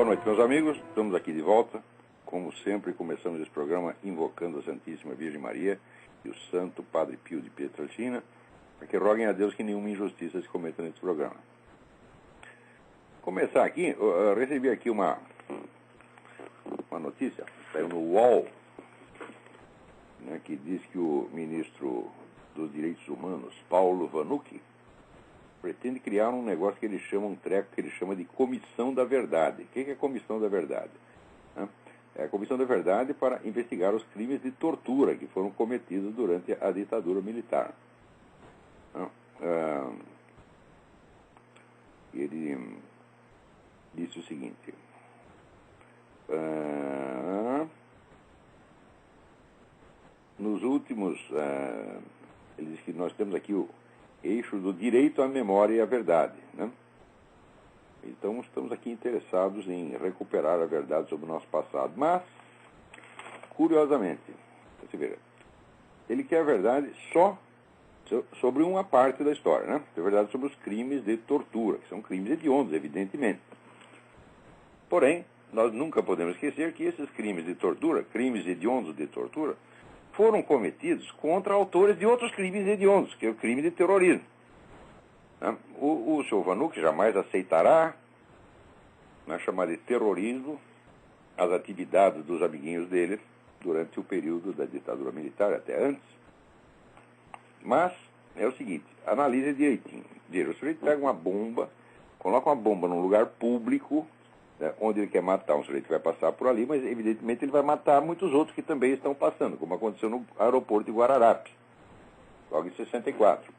Boa noite, meus amigos. Estamos aqui de volta. Como sempre, começamos esse programa invocando a Santíssima Virgem Maria e o Santo Padre Pio de Pietrelcina, para que roguem a Deus que nenhuma injustiça se cometa nesse programa. Começar aqui, eu recebi aqui uma notícia, saiu no UOL, né, que diz que o ministro dos Direitos Humanos, Paulo Vanucchi, pretende criar um negócio que ele chama, um treco que ele chama de Comissão da Verdade. O que é a Comissão da Verdade? É a Comissão da Verdade para investigar os crimes de tortura que foram cometidos durante a ditadura militar. Ele disse o seguinte: nos últimos... ele disse que nós temos aqui o eixo do direito à memória e à verdade, né? Então, estamos aqui interessados em recuperar a verdade sobre o nosso passado. Mas, curiosamente, você vê, ele quer a verdade só sobre uma parte da história, né? A verdade sobre os crimes de tortura, que são crimes hediondos, evidentemente. Porém, nós nunca podemos esquecer que esses crimes de tortura, crimes hediondos de tortura, foram cometidos contra autores de outros crimes hediondos, que é o crime de terrorismo. O senhor Vanucchi jamais aceitará, né, chamar de terrorismo as atividades dos amiguinhos dele durante o período da ditadura militar, até antes. Mas é o seguinte, analise direitinho. O sujeito pega uma bomba, coloca uma bomba num lugar público, né, onde ele quer matar um sujeito que vai passar por ali, mas evidentemente ele vai matar muitos outros que também estão passando, como aconteceu no aeroporto de Guararapes, logo em 64.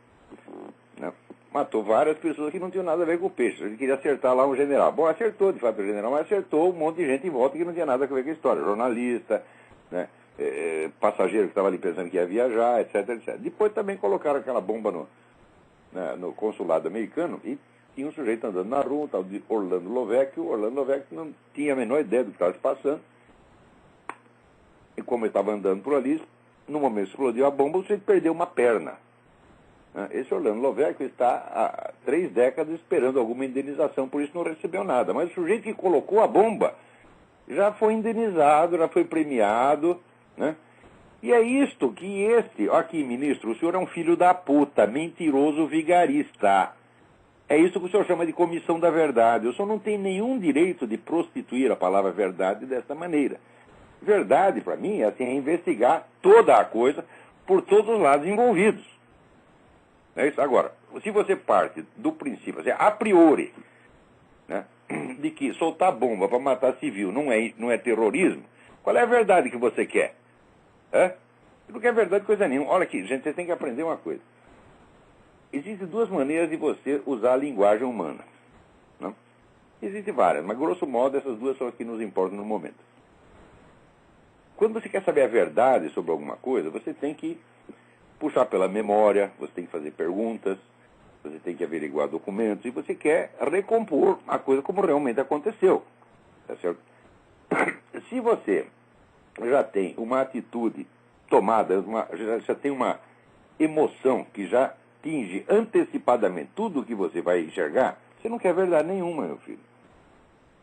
Né? Matou várias pessoas que não tinham nada a ver com o peixe. Ele queria acertar lá um general. Bom, acertou de fato o general, mas acertou um monte de gente em volta que não tinha nada a ver com a história. Jornalista, né? Passageiro que estava ali pensando que ia viajar, etc, etc. Depois também colocaram aquela bomba no consulado americano e tinha um sujeito andando na rua, um tal de Orlando Lovecchio. O Orlando Lovecchio não tinha a menor ideia do que estava se passando. E como ele estava andando por ali, no momento que explodiu a bomba, o sujeito perdeu uma perna. Esse Orlando Lovecchio está há 3 décadas esperando alguma indenização, por isso não recebeu nada. Mas o sujeito que colocou a bomba já foi indenizado, já foi premiado, né? E é isto que aqui, ministro, o senhor é um filho da puta, mentiroso, vigarista. É isso que o senhor chama de Comissão da Verdade. O senhor não tem nenhum direito de prostituir a palavra verdade dessa maneira. Verdade, para mim, é assim, é investigar toda a coisa por todos os lados envolvidos. É isso. Agora, se você parte do princípio, assim, a priori, né, de que soltar bomba para matar civil não é terrorismo, qual é a verdade que você quer? Não quer verdade coisa nenhuma. Olha aqui, gente, você tem que aprender uma coisa. Existem 2 maneiras de você usar a linguagem humana. Não? Existem várias, mas grosso modo essas 2 são as que nos importam no momento. Quando você quer saber a verdade sobre alguma coisa, você tem que puxar pela memória, você tem que fazer perguntas, você tem que averiguar documentos, e você quer recompor a coisa como realmente aconteceu. Tá certo? Se você já tem uma atitude tomada, já tem uma emoção que já atinge antecipadamente tudo o que você vai enxergar, você não quer verdade nenhuma, meu filho.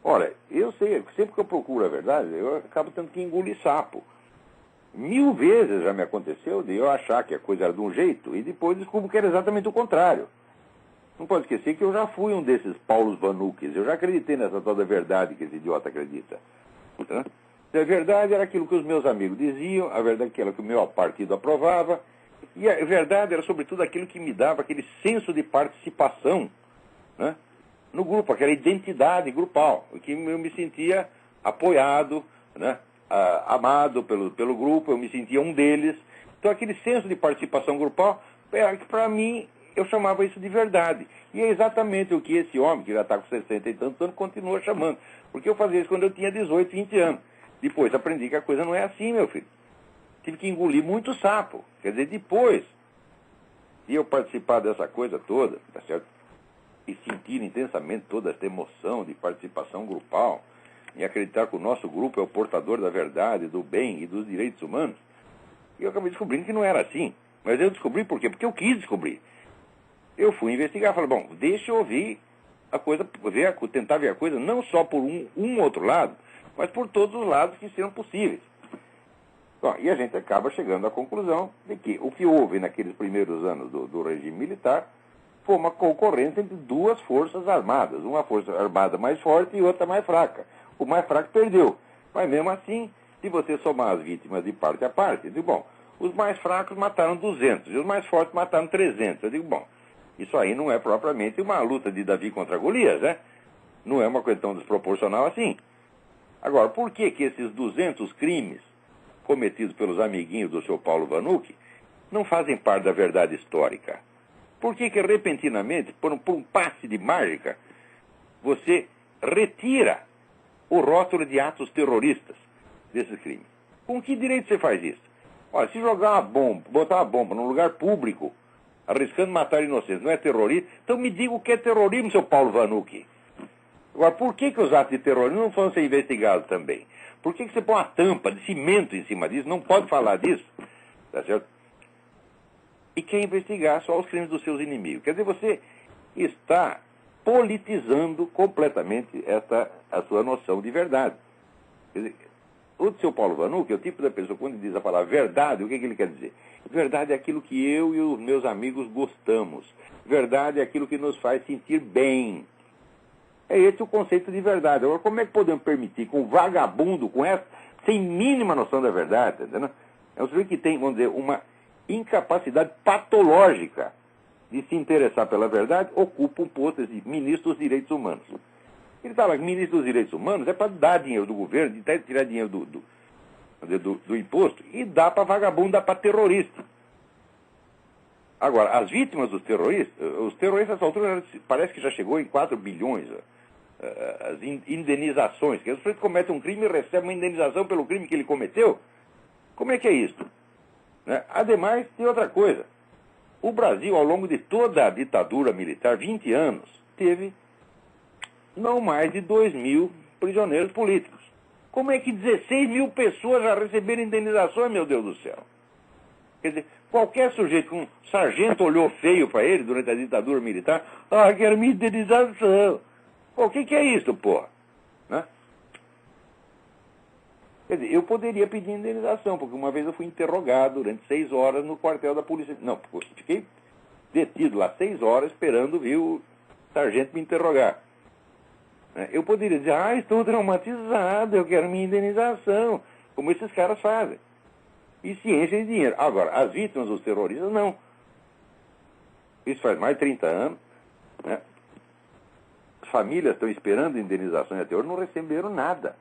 Olha, eu sei, sempre que eu procuro a verdade, eu acabo tendo que engolir sapo. 1000 vezes já me aconteceu de eu achar que a coisa era de um jeito e depois descubro que era exatamente o contrário. Não pode esquecer que eu já fui um desses Paulos Vanucchis, eu já acreditei nessa tal da verdade que esse idiota acredita. Tá? A verdade era aquilo que os meus amigos diziam, a verdade era aquilo que o meu partido aprovava, e a verdade era sobretudo aquilo que me dava aquele senso de participação, né, no grupo, aquela identidade grupal, que eu me sentia apoiado, né, amado pelo grupo, eu me sentia um deles. Então aquele senso de participação grupal, para mim, eu chamava isso de verdade. E é exatamente o que esse homem, que já está com 60 e tantos anos, continua chamando. Porque eu fazia isso quando eu tinha 18, 20 anos. Depois aprendi que a coisa não é assim, meu filho. Tive que engolir muito sapo. Quer dizer, depois de eu participar dessa coisa toda, tá certo? E sentir intensamente toda essa emoção de participação grupal, e acreditar que o nosso grupo é o portador da verdade, do bem e dos direitos humanos, e eu acabei descobrindo que não era assim. Mas eu descobri por quê? Porque eu quis descobrir. Eu fui investigar, falei, bom, deixa eu ouvir a coisa, tentar ver a coisa não só por um outro lado, mas por todos os lados que sejam possíveis. Bom, e a gente acaba chegando à conclusão de que o que houve naqueles primeiros anos do regime militar foi uma concorrência entre duas forças armadas, uma força armada mais forte e outra mais fraca. O mais fraco perdeu, mas mesmo assim, se você somar as vítimas de parte a parte, eu digo, bom, os mais fracos mataram 200 e os mais fortes mataram 300. Eu digo, bom, isso aí não é propriamente uma luta de Davi contra Golias, né? Não é uma coisa tão desproporcional assim. Agora, por que esses 200 crimes cometidos pelos amiguinhos do seu Paulo Vanucci não fazem parte da verdade histórica? Por que repentinamente, por um passe de mágica, você retira o rótulo de atos terroristas desses crimes? Com que direito você faz isso? Olha, se jogar uma bomba, botar uma bomba num lugar público, arriscando matar inocentes, não é terrorismo? Então me diga o que é terrorismo, seu Paulo Vanucci. Agora, por que os atos de terrorismo não vão ser investigados também? Por que você põe uma tampa de cimento em cima disso? Não pode falar disso, tá certo? E quer investigar só os crimes dos seus inimigos. Quer dizer, você está politizando completamente a sua noção de verdade. Quer dizer, o seu Paulo Vanucci é o tipo da pessoa, quando ele diz a palavra verdade, o que ele quer dizer? Verdade é aquilo que eu e os meus amigos gostamos. Verdade é aquilo que nos faz sentir bem. É esse o conceito de verdade. Agora, como é que podemos permitir que um vagabundo com essa, sem mínima noção da verdade, entendeu? É um sujeito que tem, vamos dizer, uma incapacidade patológica de se interessar pela verdade, ocupa um posto de ministro dos direitos humanos. Ele fala que ministro dos direitos humanos é para dar dinheiro do governo, de tirar dinheiro do imposto, e dá para vagabundo, dá para terrorista. Agora, as vítimas dos terroristas, os terroristas nessa altura parece que já chegou em 4 bilhões as indenizações, que o sujeito comete um crime e recebe uma indenização pelo crime que ele cometeu. Como é que é isso? Né? Ademais, tem outra coisa. O Brasil, ao longo de toda a ditadura militar, 20 anos, teve não mais de 2.000 prisioneiros políticos. Como é que 16 mil pessoas já receberam indenizações, meu Deus do céu? Quer dizer, qualquer sujeito, um sargento olhou feio para ele durante a ditadura militar, quero minha indenização. Pô, o que é isso, porra? Né? Quer dizer, eu poderia pedir indenização, porque uma vez eu fui interrogado durante 6 horas no quartel da polícia. Não, fiquei detido lá 6 horas esperando vir o sargento me interrogar. Eu poderia dizer, estou traumatizado, eu quero minha indenização, como esses caras fazem. E ciência de dinheiro. Agora, as vítimas dos terroristas, não. Isso faz mais de 30 anos. Né? As famílias estão esperando indenizações até hoje, não receberam nada.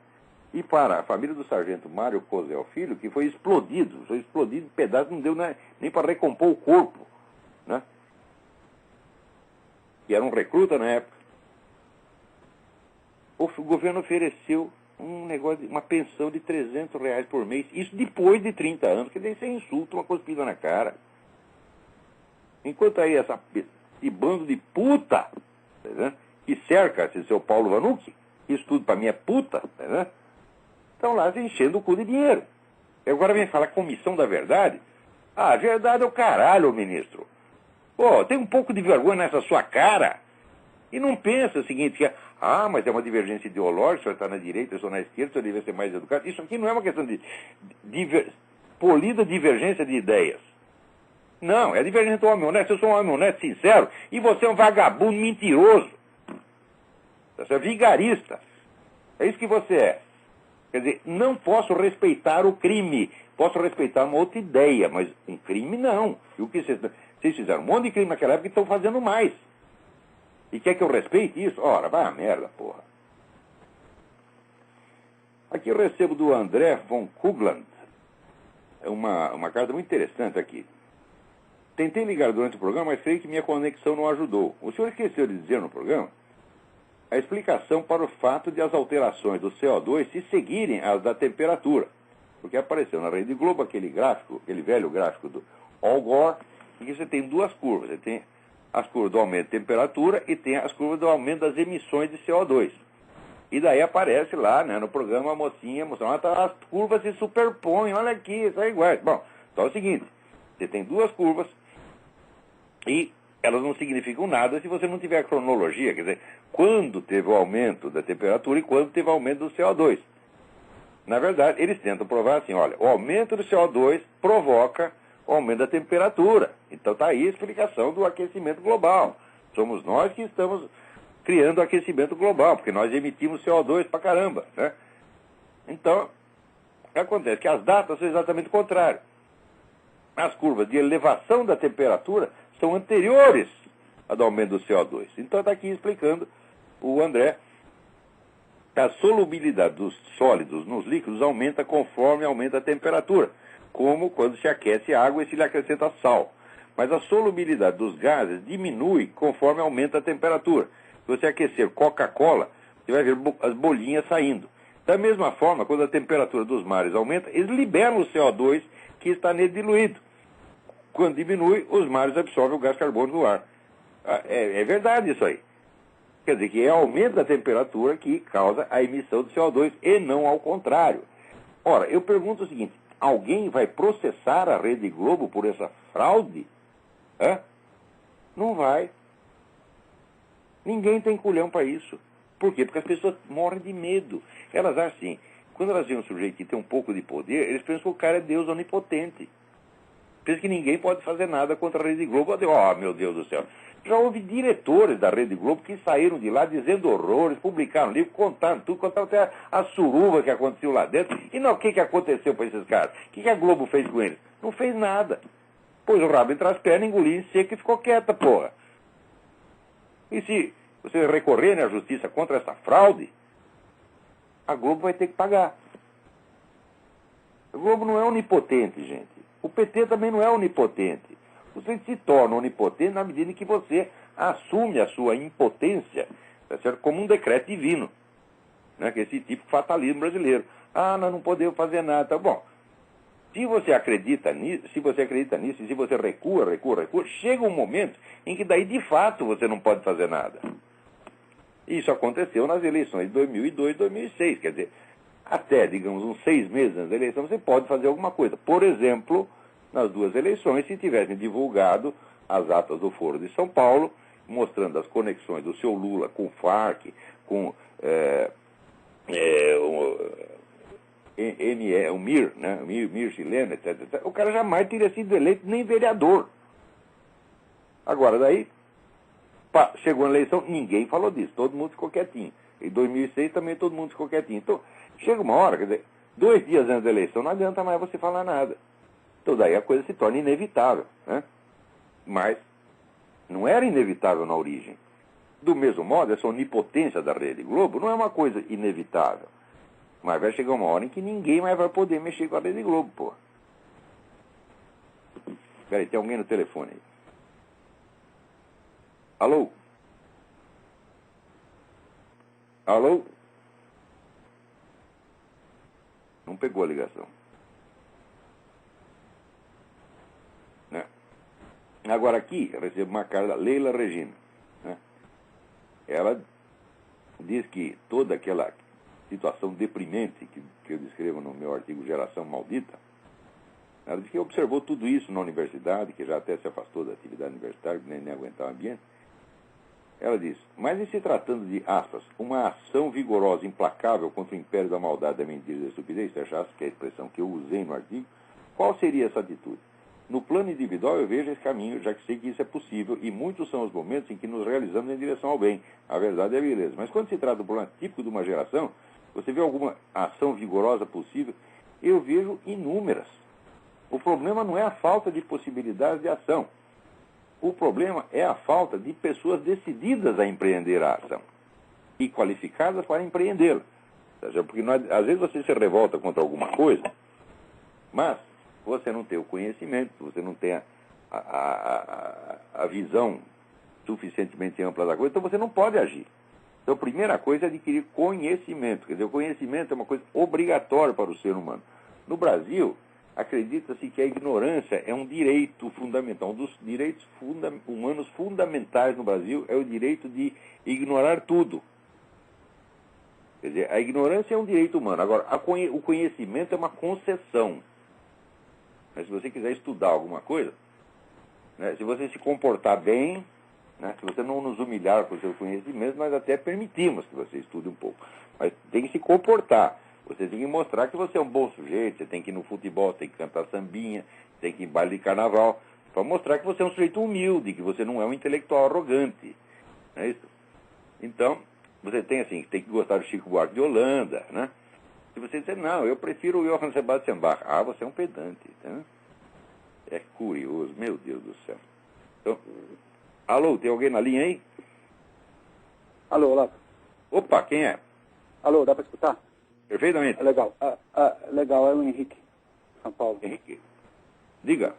E para a família do sargento Mário Cosel Filho, que foi explodido em pedaços, não deu nem para recompor o corpo. Né? Que era um recruta na época. O governo ofereceu um negócio, uma pensão de R$300 por mês, isso depois de 30 anos, que daí você insulta, uma cuspida na cara. Enquanto aí esse bando de puta, né, que cerca esse seu Paulo Vanucci, isso tudo para mim é puta, né, estão lá se enchendo o cu de dinheiro. E agora vem falar comissão da verdade. A verdade é o caralho, ministro. Pô, tem um pouco de vergonha nessa sua cara. E não pensa o seguinte, que mas é uma divergência ideológica, o senhor está na direita, eu sou na esquerda, o senhor deve ser mais educado. Isso aqui não é uma questão de polida divergência de ideias. Não, é divergência do homem honesto. Eu sou um homem honesto, sincero, e você é um vagabundo mentiroso. Você é vigarista. É isso que você é. Quer dizer, não posso respeitar o crime. Posso respeitar uma outra ideia, mas um crime não. E o que vocês fizeram? Um monte de crime naquela época e estão fazendo mais. E quer que eu respeite isso? Ora, vai a merda, porra. Aqui eu recebo do André von Kugland uma carta muito interessante aqui. Tentei ligar durante o programa, mas creio que minha conexão não ajudou. O senhor esqueceu de dizer no programa a explicação para o fato de as alterações do CO2 se seguirem as da temperatura. Porque apareceu na Rede Globo aquele gráfico, aquele velho gráfico do Al Gore, em que você tem duas curvas. Você tem as curvas do aumento de temperatura e tem as curvas do aumento das emissões de CO2. E daí aparece lá, né, no programa, a mocinha mostrando, as curvas se superpõem, olha aqui, são iguais. Bom, então é o seguinte, você tem duas curvas e elas não significam nada se você não tiver a cronologia, quer dizer, quando teve o aumento da temperatura e quando teve o aumento do CO2. Na verdade, eles tentam provar assim, olha, o aumento do CO2 provoca o aumento da temperatura. Então está aí a explicação do aquecimento global. Somos nós que estamos criando o aquecimento global, porque nós emitimos CO2 pra caramba, né? Então, acontece que as datas são exatamente o contrário. As curvas de elevação da temperatura são anteriores ao aumento do CO2. Então está aqui explicando o André. A solubilidade dos sólidos nos líquidos aumenta conforme aumenta a temperatura, como quando se aquece água e se lhe acrescenta sal. Mas a solubilidade dos gases diminui conforme aumenta a temperatura. Se você aquecer Coca-Cola, você vai ver as bolinhas saindo. Da mesma forma, quando a temperatura dos mares aumenta, eles liberam o CO2 que está nele diluído. Quando diminui, os mares absorvem o gás carbônico do ar. É verdade isso aí. Quer dizer que é o aumento da temperatura que causa a emissão do CO2 e não ao contrário. Ora, eu pergunto o seguinte, alguém vai processar a Rede Globo por essa fraude? Não vai. Ninguém tem culhão para isso. Por quê? Porque as pessoas morrem de medo. Elas acham assim, quando elas veem um sujeito que tem um pouco de poder, eles pensam que o cara é Deus onipotente. Pensam que ninguém pode fazer nada contra a Rede Globo. Meu Deus do céu. Já houve diretores da Rede Globo que saíram de lá dizendo horrores, publicaram livro, contaram tudo, contaram até a suruba que aconteceu lá dentro. E não, o que aconteceu para esses caras? O que a Globo fez com eles? Não fez nada. Pôs o rabo entre as pernas, engoliu em seco e ficou quieta, porra. E se você recorrer na justiça contra essa fraude, a Globo vai ter que pagar. A Globo não é onipotente, gente. O PT também não é onipotente. Você se torna onipotente na medida em que você assume a sua impotência, tá certo? Como um decreto divino, né? Que é esse tipo de fatalismo brasileiro. Nós não podemos fazer nada. Tá bom. Se você acredita nisso, e se você recua, chega um momento em que daí de fato você não pode fazer nada. Isso aconteceu nas eleições de 2002 e 2006. Quer dizer, até, digamos, uns 6 meses antes da eleição, você pode fazer alguma coisa. Por exemplo, nas duas eleições, se tivessem divulgado as atas do Foro de São Paulo, mostrando as conexões do seu Lula com o FARC, com o MIR, né? MIR chileno, etc. O cara jamais teria sido eleito nem vereador. Agora, daí, chegou a eleição, ninguém falou disso, todo mundo ficou quietinho. Em 2006 também todo mundo ficou quietinho. Então, chega uma hora, quer dizer, 2 dias antes da eleição, não adianta mais você falar nada. Então daí a coisa se torna inevitável, né? Mas não era inevitável na origem. Do mesmo modo, essa onipotência da Rede Globo não é uma coisa inevitável. Mas vai chegar uma hora em que ninguém mais vai poder mexer com a Rede Globo, pô. Peraí, tem alguém no telefone aí. Alô? Alô? Não pegou a ligação. Né? Agora aqui, eu recebo uma carta da Leila Regina. Né? Ela diz que toda aquela situação deprimente que eu descrevo no meu artigo Geração Maldita, ela diz que observou tudo isso na universidade, que já até se afastou da atividade universitária, nem aguentava o ambiente. Ela diz, mas em se tratando de, aspas, uma ação vigorosa, implacável contra o império da maldade, da mentira e da estupidez, você achasse que é a expressão que eu usei no artigo, qual seria essa atitude? No plano individual eu vejo esse caminho, já que sei que isso é possível, e muitos são os momentos em que nos realizamos em direção ao bem. A verdade é a beleza. Mas quando se trata do problema típico de uma geração, você vê alguma ação vigorosa possível? Eu vejo inúmeras. O problema não é a falta de possibilidades de ação. O problema é a falta de pessoas decididas a empreender a ação e qualificadas para empreendê-la. Porque às vezes você se revolta contra alguma coisa, mas você não tem o conhecimento, você não tem a visão suficientemente ampla da coisa, então você não pode agir. Então a primeira coisa é adquirir conhecimento. Quer dizer, o conhecimento é uma coisa obrigatória para o ser humano. No Brasil, acredita-se que a ignorância é um direito fundamental. Um dos direitos humanos fundamentais no Brasil é o direito de ignorar tudo. Quer dizer, a ignorância é um direito humano. Agora, o conhecimento é uma concessão. Mas se você quiser estudar alguma coisa, né, se você se comportar bem, né? Se você não nos humilhar com o seu conhecimento, nós até permitimos que você estude um pouco. Mas tem que se comportar. Você tem que mostrar que você é um bom sujeito, você tem que ir no futebol, tem que cantar sambinha, tem que ir em baile de carnaval, para mostrar que você é um sujeito humilde, que você não é um intelectual arrogante. Não é isso? Então, você tem assim, tem que gostar do Chico Buarque de Holanda, né? Se você disser, não, eu prefiro o Johann Sebastian Bach, você é um pedante, tá? É curioso, meu Deus do céu. Então, alô, tem alguém na linha aí? Alô, olá. Opa, quem é? Alô, dá para escutar? Perfeitamente. Legal. Legal, é o Henrique, São Paulo. Henrique, diga.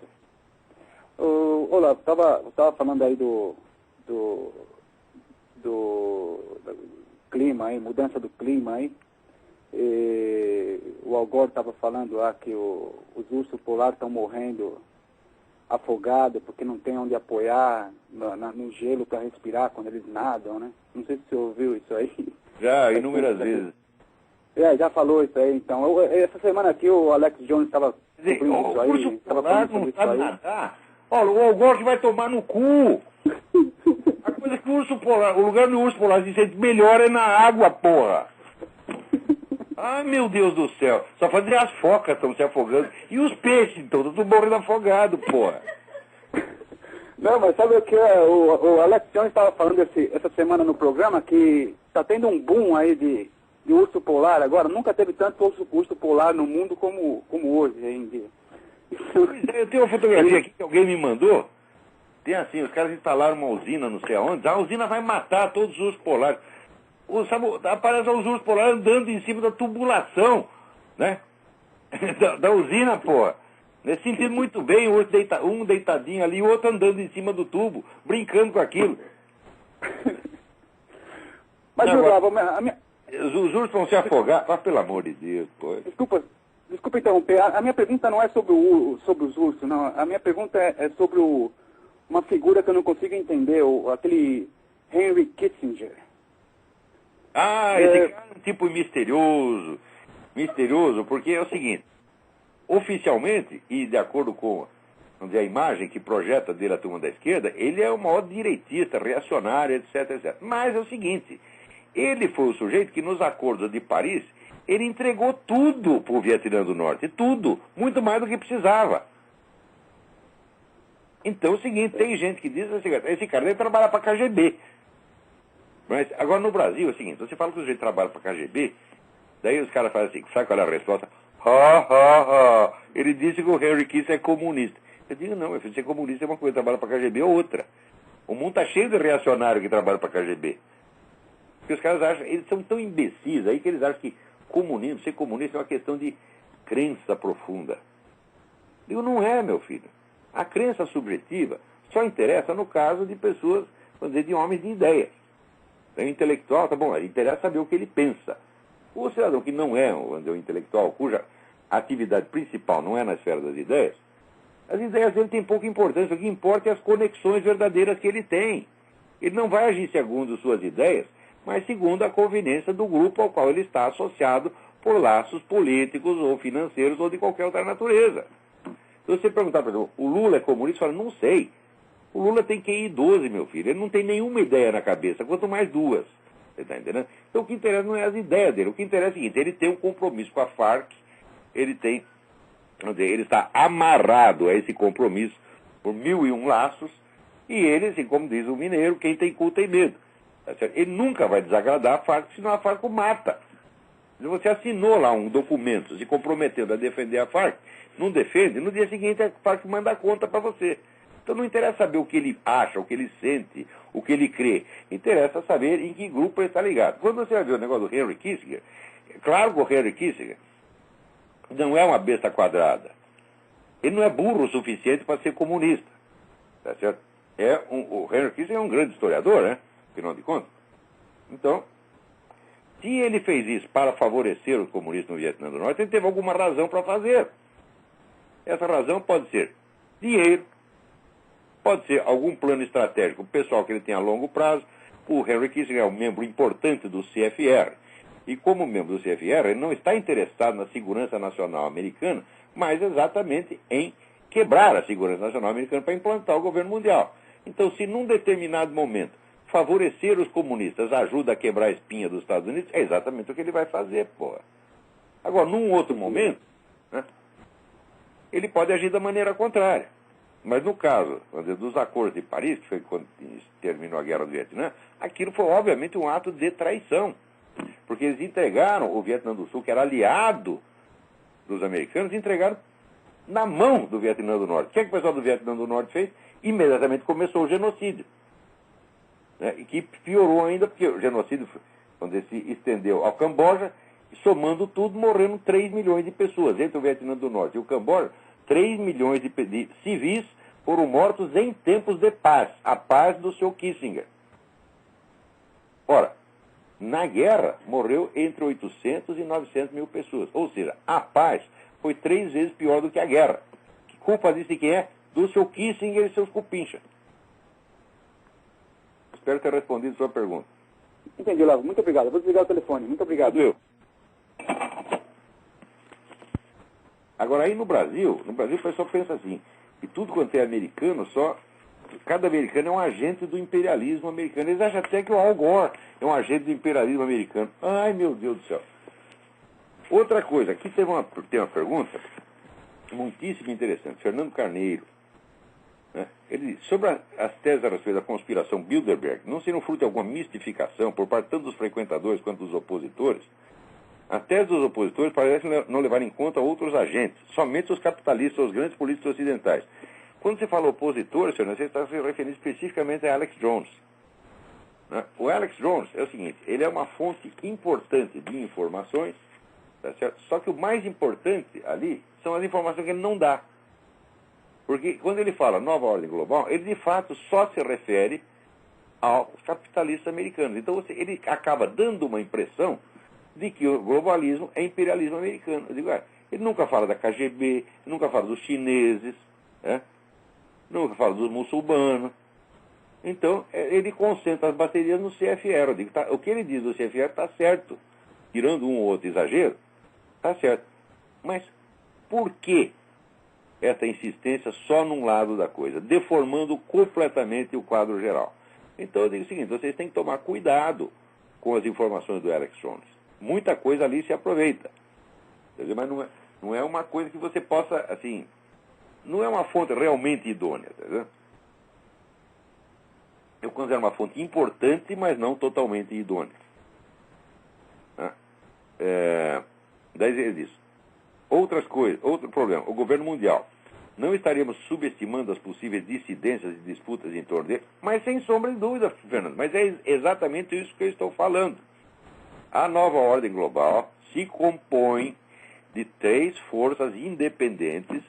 Olá, tava falando aí do clima aí, mudança do clima aí. O Al Gore estava falando lá que os ursos polares estão morrendo afogados porque não tem onde apoiar no gelo para respirar quando eles nadam, né? Não sei se você ouviu isso aí. Já, inúmeras vezes. Já falou isso aí, então. Essa semana aqui o Alex Jones estava cobrindo isso aí. O urso polar não sabe nadar. Olha, o Al Gore que vai tomar no cu. A coisa que o urso polar, o lugar do urso polar se sente melhor é na água, porra. Ai, meu Deus do céu. Só fazer as focas estão se afogando. E os peixes, então, estão morrendo afogados, porra. Não, mas sabe o que o Alex Jones estava falando essa semana no programa, que está tendo um boom aí de urso polar agora. Nunca teve tanto urso polar no mundo como hoje ainda. Eu tenho uma fotografia aqui que alguém me mandou. Tem assim, os caras instalaram uma usina não sei aonde. A usina vai matar todos os ursos polares. Aparecem os ursos polares andando em cima da tubulação, né? da usina, porra. Nesse sentido, muito bem, o urso um deitadinho ali, o outro andando em cima do tubo, brincando com aquilo. Mas, os ursos vão se afogar. Pelo amor de Deus, pô. Desculpa interromper. A minha pergunta não é sobre os ursos, não. A minha pergunta é sobre uma figura que eu não consigo entender, aquele Henry Kissinger. Esse cara é um tipo misterioso. Misterioso, porque é o seguinte. Oficialmente, e de acordo com a imagem que projeta dele a turma da esquerda, ele é o maior direitista, reacionário, etc, etc. Mas é o seguinte, ele foi o sujeito que nos acordos de Paris, ele entregou tudo para o Vietnã do Norte, tudo, muito mais do que precisava. Então é o seguinte, tem gente que diz, esse cara deve trabalhar para a KGB. Mas agora no Brasil é o seguinte, você fala que o sujeito trabalha para a KGB, daí os caras fazem assim, sabe qual é a resposta? Ele disse que o Henry Kissinger é comunista. Eu digo, não, meu filho, ser comunista é uma coisa, trabalha para a KGB é outra. O mundo está cheio de reacionário que trabalha para a KGB. Porque os caras acham, eles são tão imbecis aí que eles acham que ser comunista é uma questão de crença profunda. Eu digo, não é, meu filho. A crença subjetiva só interessa no caso de pessoas, vamos dizer, de homens de ideias. O intelectual, tá bom, interessa saber o que ele pensa. O cidadão que não é um intelectual, cuja atividade principal não é na esfera das ideias, as ideias dele têm pouca importância. O que importa é as conexões verdadeiras que ele tem. Ele não vai agir segundo suas ideias, mas segundo a conveniência do grupo ao qual ele está associado por laços políticos ou financeiros ou de qualquer outra natureza. Se você perguntar, por exemplo, o Lula é comunista? Fala, não sei. O Lula tem QI 12, meu filho. Ele não tem nenhuma ideia na cabeça, quanto mais duas. Você está entendendo? Então o que interessa não é as ideias dele. O que interessa é o seguinte, ele tem um compromisso com a Farc, ele está amarrado a esse compromisso por 1001 laços, e ele, assim como diz o mineiro, quem tem cu tem medo. Tá certo? Ele nunca vai desagradar a Farc, senão a Farc o mata. Se você assinou lá um documento se comprometendo a defender a Farc, não defende, no dia seguinte a Farc manda a conta para você. Então não interessa saber o que ele acha, o que ele sente, o que ele crê. Interessa saber em que grupo ele está ligado. Quando você vai ver o negócio do Henry Kissinger, é claro que o Henry Kissinger não é uma besta quadrada. Ele não é burro o suficiente para ser comunista. Tá certo? O Henry Kissinger é um grande historiador, né? Afinal de contas. Então, se ele fez isso para favorecer os comunistas no Vietnã do Norte, ele teve alguma razão para fazer. Essa razão pode ser dinheiro, pode ser algum plano estratégico pessoal que ele tem a longo prazo. O Henry Kissinger é um membro importante do CFR. E como membro do CFR, ele não está interessado na segurança nacional americana, mas exatamente em quebrar a segurança nacional americana para implantar o governo mundial. Então, se num determinado momento favorecer os comunistas ajuda a quebrar a espinha dos Estados Unidos, é exatamente o que ele vai fazer, porra. Agora, num outro momento, né, ele pode agir da maneira contrária. Mas no caso, vamos dizer, dos acordos de Paris, que foi quando terminou a guerra do Vietnã, aquilo foi obviamente um ato de traição. Porque eles entregaram o Vietnã do Sul, que era aliado dos americanos, entregaram na mão do Vietnã do Norte. O que é que o pessoal do Vietnã do Norte fez? Imediatamente começou o genocídio. Né? E que piorou ainda, porque o genocídio, quando ele se estendeu ao Camboja, somando tudo, morreram 3 milhões de pessoas. Entre o Vietnã do Norte e o Camboja, 3 milhões de civis foram mortos em tempos de paz, a paz do seu Kissinger. Ora, na guerra, morreu entre 800 e 900 mil pessoas. Ou seja, a paz foi 3 vezes pior do que a guerra. Que culpa disso de quem é? Do seu Kissinger e seus cupinchas. Espero ter respondido a sua pergunta. Entendi, Olavo. Muito obrigado. Eu vou desligar o telefone. Muito obrigado. Eu. Agora, aí no Brasil o pessoal pensa assim, que tudo quanto é americano, cada americano é um agente do imperialismo americano. Eles acham até que o Al Gore é um agente do imperialismo americano. Ai, meu Deus do céu. Outra coisa, aqui tem uma pergunta muitíssimo interessante. Fernando Carneiro, né? Ele diz, sobre as teses a respeito da conspiração Bilderberg, não seriam fruto de alguma mistificação por parte tanto dos frequentadores quanto dos opositores? As teses dos opositores parecem não levar em conta outros agentes, somente os capitalistas, os grandes políticos ocidentais. Quando você fala opositor, senhor, você está se referindo especificamente a Alex Jones. Né? O Alex Jones é o seguinte, ele é uma fonte importante de informações, tá certo? Só que o mais importante ali são as informações que ele não dá. Porque quando ele fala nova ordem global, ele de fato só se refere aos capitalistas americanos. Então ele acaba dando uma impressão de que o globalismo é imperialismo americano. Eu digo, ele nunca fala da KGB, nunca fala dos chineses, né? Nunca fala dos muçulmanos. Então, ele concentra as baterias no CFR. Eu digo, o que ele diz do CFR está certo. Tirando um ou outro exagero, está certo. Mas por que essa insistência só num lado da coisa, deformando completamente o quadro geral? Então, eu digo o seguinte, vocês têm que tomar cuidado com as informações do Alex Jones. Muita coisa ali se aproveita. Mas não é uma coisa que você possa, assim, não é uma fonte realmente idônea. Tá? Eu considero uma fonte importante, mas não totalmente idônea. Daí ele diz, outras coisas, outro problema, o governo mundial. Não estaríamos subestimando as possíveis dissidências e disputas em torno dele, mas sem sombra de dúvida, Fernando, mas é exatamente isso que eu estou falando. A nova ordem global se compõe de 3 forças independentes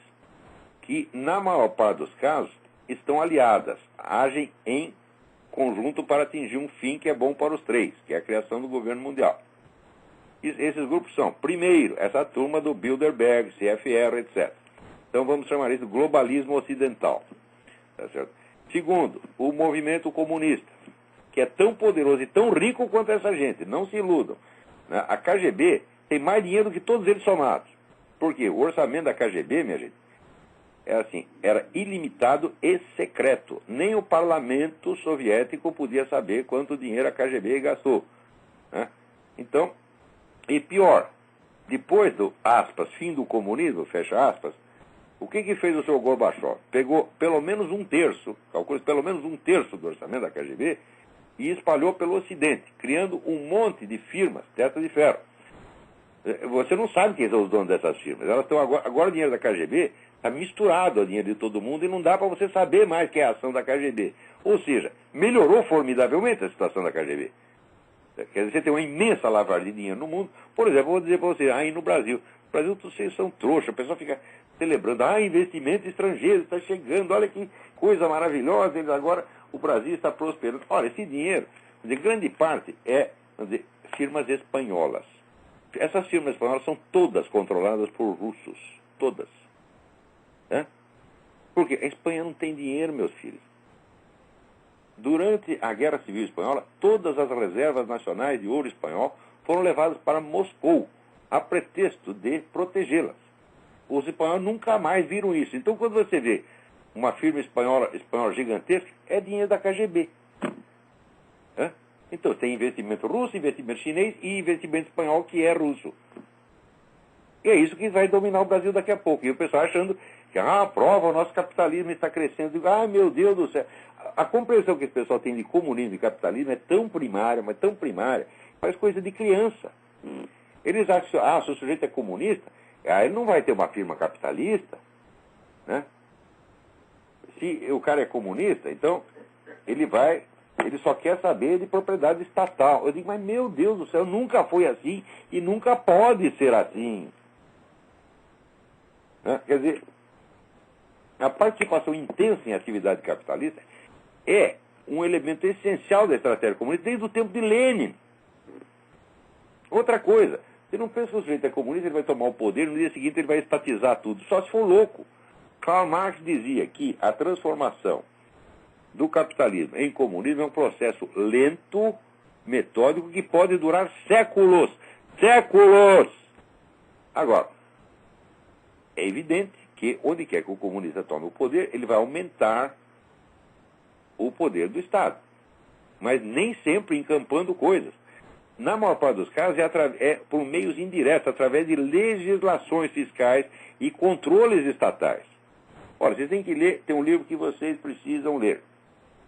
que, na maior parte dos casos, estão aliadas, agem em conjunto para atingir um fim que é bom para os 3, que é a criação do governo mundial. Esses grupos são, primeiro, essa turma do Bilderberg, CFR, etc. Então vamos chamar isso de globalismo ocidental. Tá certo? Segundo, o movimento comunista, que é tão poderoso e tão rico quanto essa gente, não se iludam. Né? A KGB tem mais dinheiro do que todos eles somados. Por quê? O orçamento da KGB, minha gente, era ilimitado e secreto. Nem o parlamento soviético podia saber quanto dinheiro a KGB gastou. Né? Então, e pior, depois do, aspas, fim do comunismo, fecha aspas, o que fez o senhor Gorbachev? Pegou pelo menos um terço, calcula pelo menos um terço do orçamento da KGB, e espalhou pelo Ocidente, criando um monte de firmas, testa de ferro. Você não sabe quem são os donos dessas firmas. Elas estão agora o dinheiro da KGB está misturado ao dinheiro de todo mundo e não dá para você saber mais que é a ação da KGB. Ou seja, melhorou formidavelmente a situação da KGB. Quer dizer, você tem uma imensa lavagem de dinheiro no mundo. Por exemplo, eu vou dizer para você, aí no Brasil vocês são trouxas, o pessoal fica celebrando, investimento estrangeiro está chegando, olha que coisa maravilhosa, agora o Brasil está prosperando. Olha, esse dinheiro, grande parte é, firmas espanholas. Essas firmas espanholas são todas controladas por russos, todas. Porque a Espanha não tem dinheiro, meus filhos. Durante a Guerra Civil Espanhola, todas as reservas nacionais de ouro espanhol foram levadas para Moscou, a pretexto de protegê-las. Os espanhóis nunca mais viram isso. Então, quando você vê uma firma espanhola gigantesca, é dinheiro da KGB. Então, tem investimento russo, investimento chinês e investimento espanhol que é russo. E é isso que vai dominar o Brasil daqui a pouco. E o pessoal achando que, prova, o nosso capitalismo está crescendo. Eu digo, meu Deus do céu. A compreensão que esse pessoal tem de comunismo e capitalismo é tão primária, mas tão primária, faz coisa de criança. Eles acham que, se o sujeito é comunista, ele não vai ter uma firma capitalista, né? Se o cara é comunista, então ele só quer saber de propriedade estatal. Eu digo, mas meu Deus do céu, nunca foi assim e nunca pode ser assim. Quer dizer, a participação intensa em atividade capitalista é um elemento essencial da estratégia comunista desde o tempo de Lenin. Outra coisa, você não pensa que o sujeito é comunista, ele vai tomar o poder, no dia seguinte ele vai estatizar tudo, só se for louco. Karl Marx dizia que a transformação do capitalismo em comunismo é um processo lento, metódico, que pode durar séculos. Séculos! Agora, é evidente que onde quer que o comunista tome o poder, ele vai aumentar o poder do Estado. Mas nem sempre encampando coisas. Na maior parte dos casos é por meios indiretos, através de legislações fiscais e controles estatais. Ora, vocês têm que ler, tem um livro que vocês precisam ler.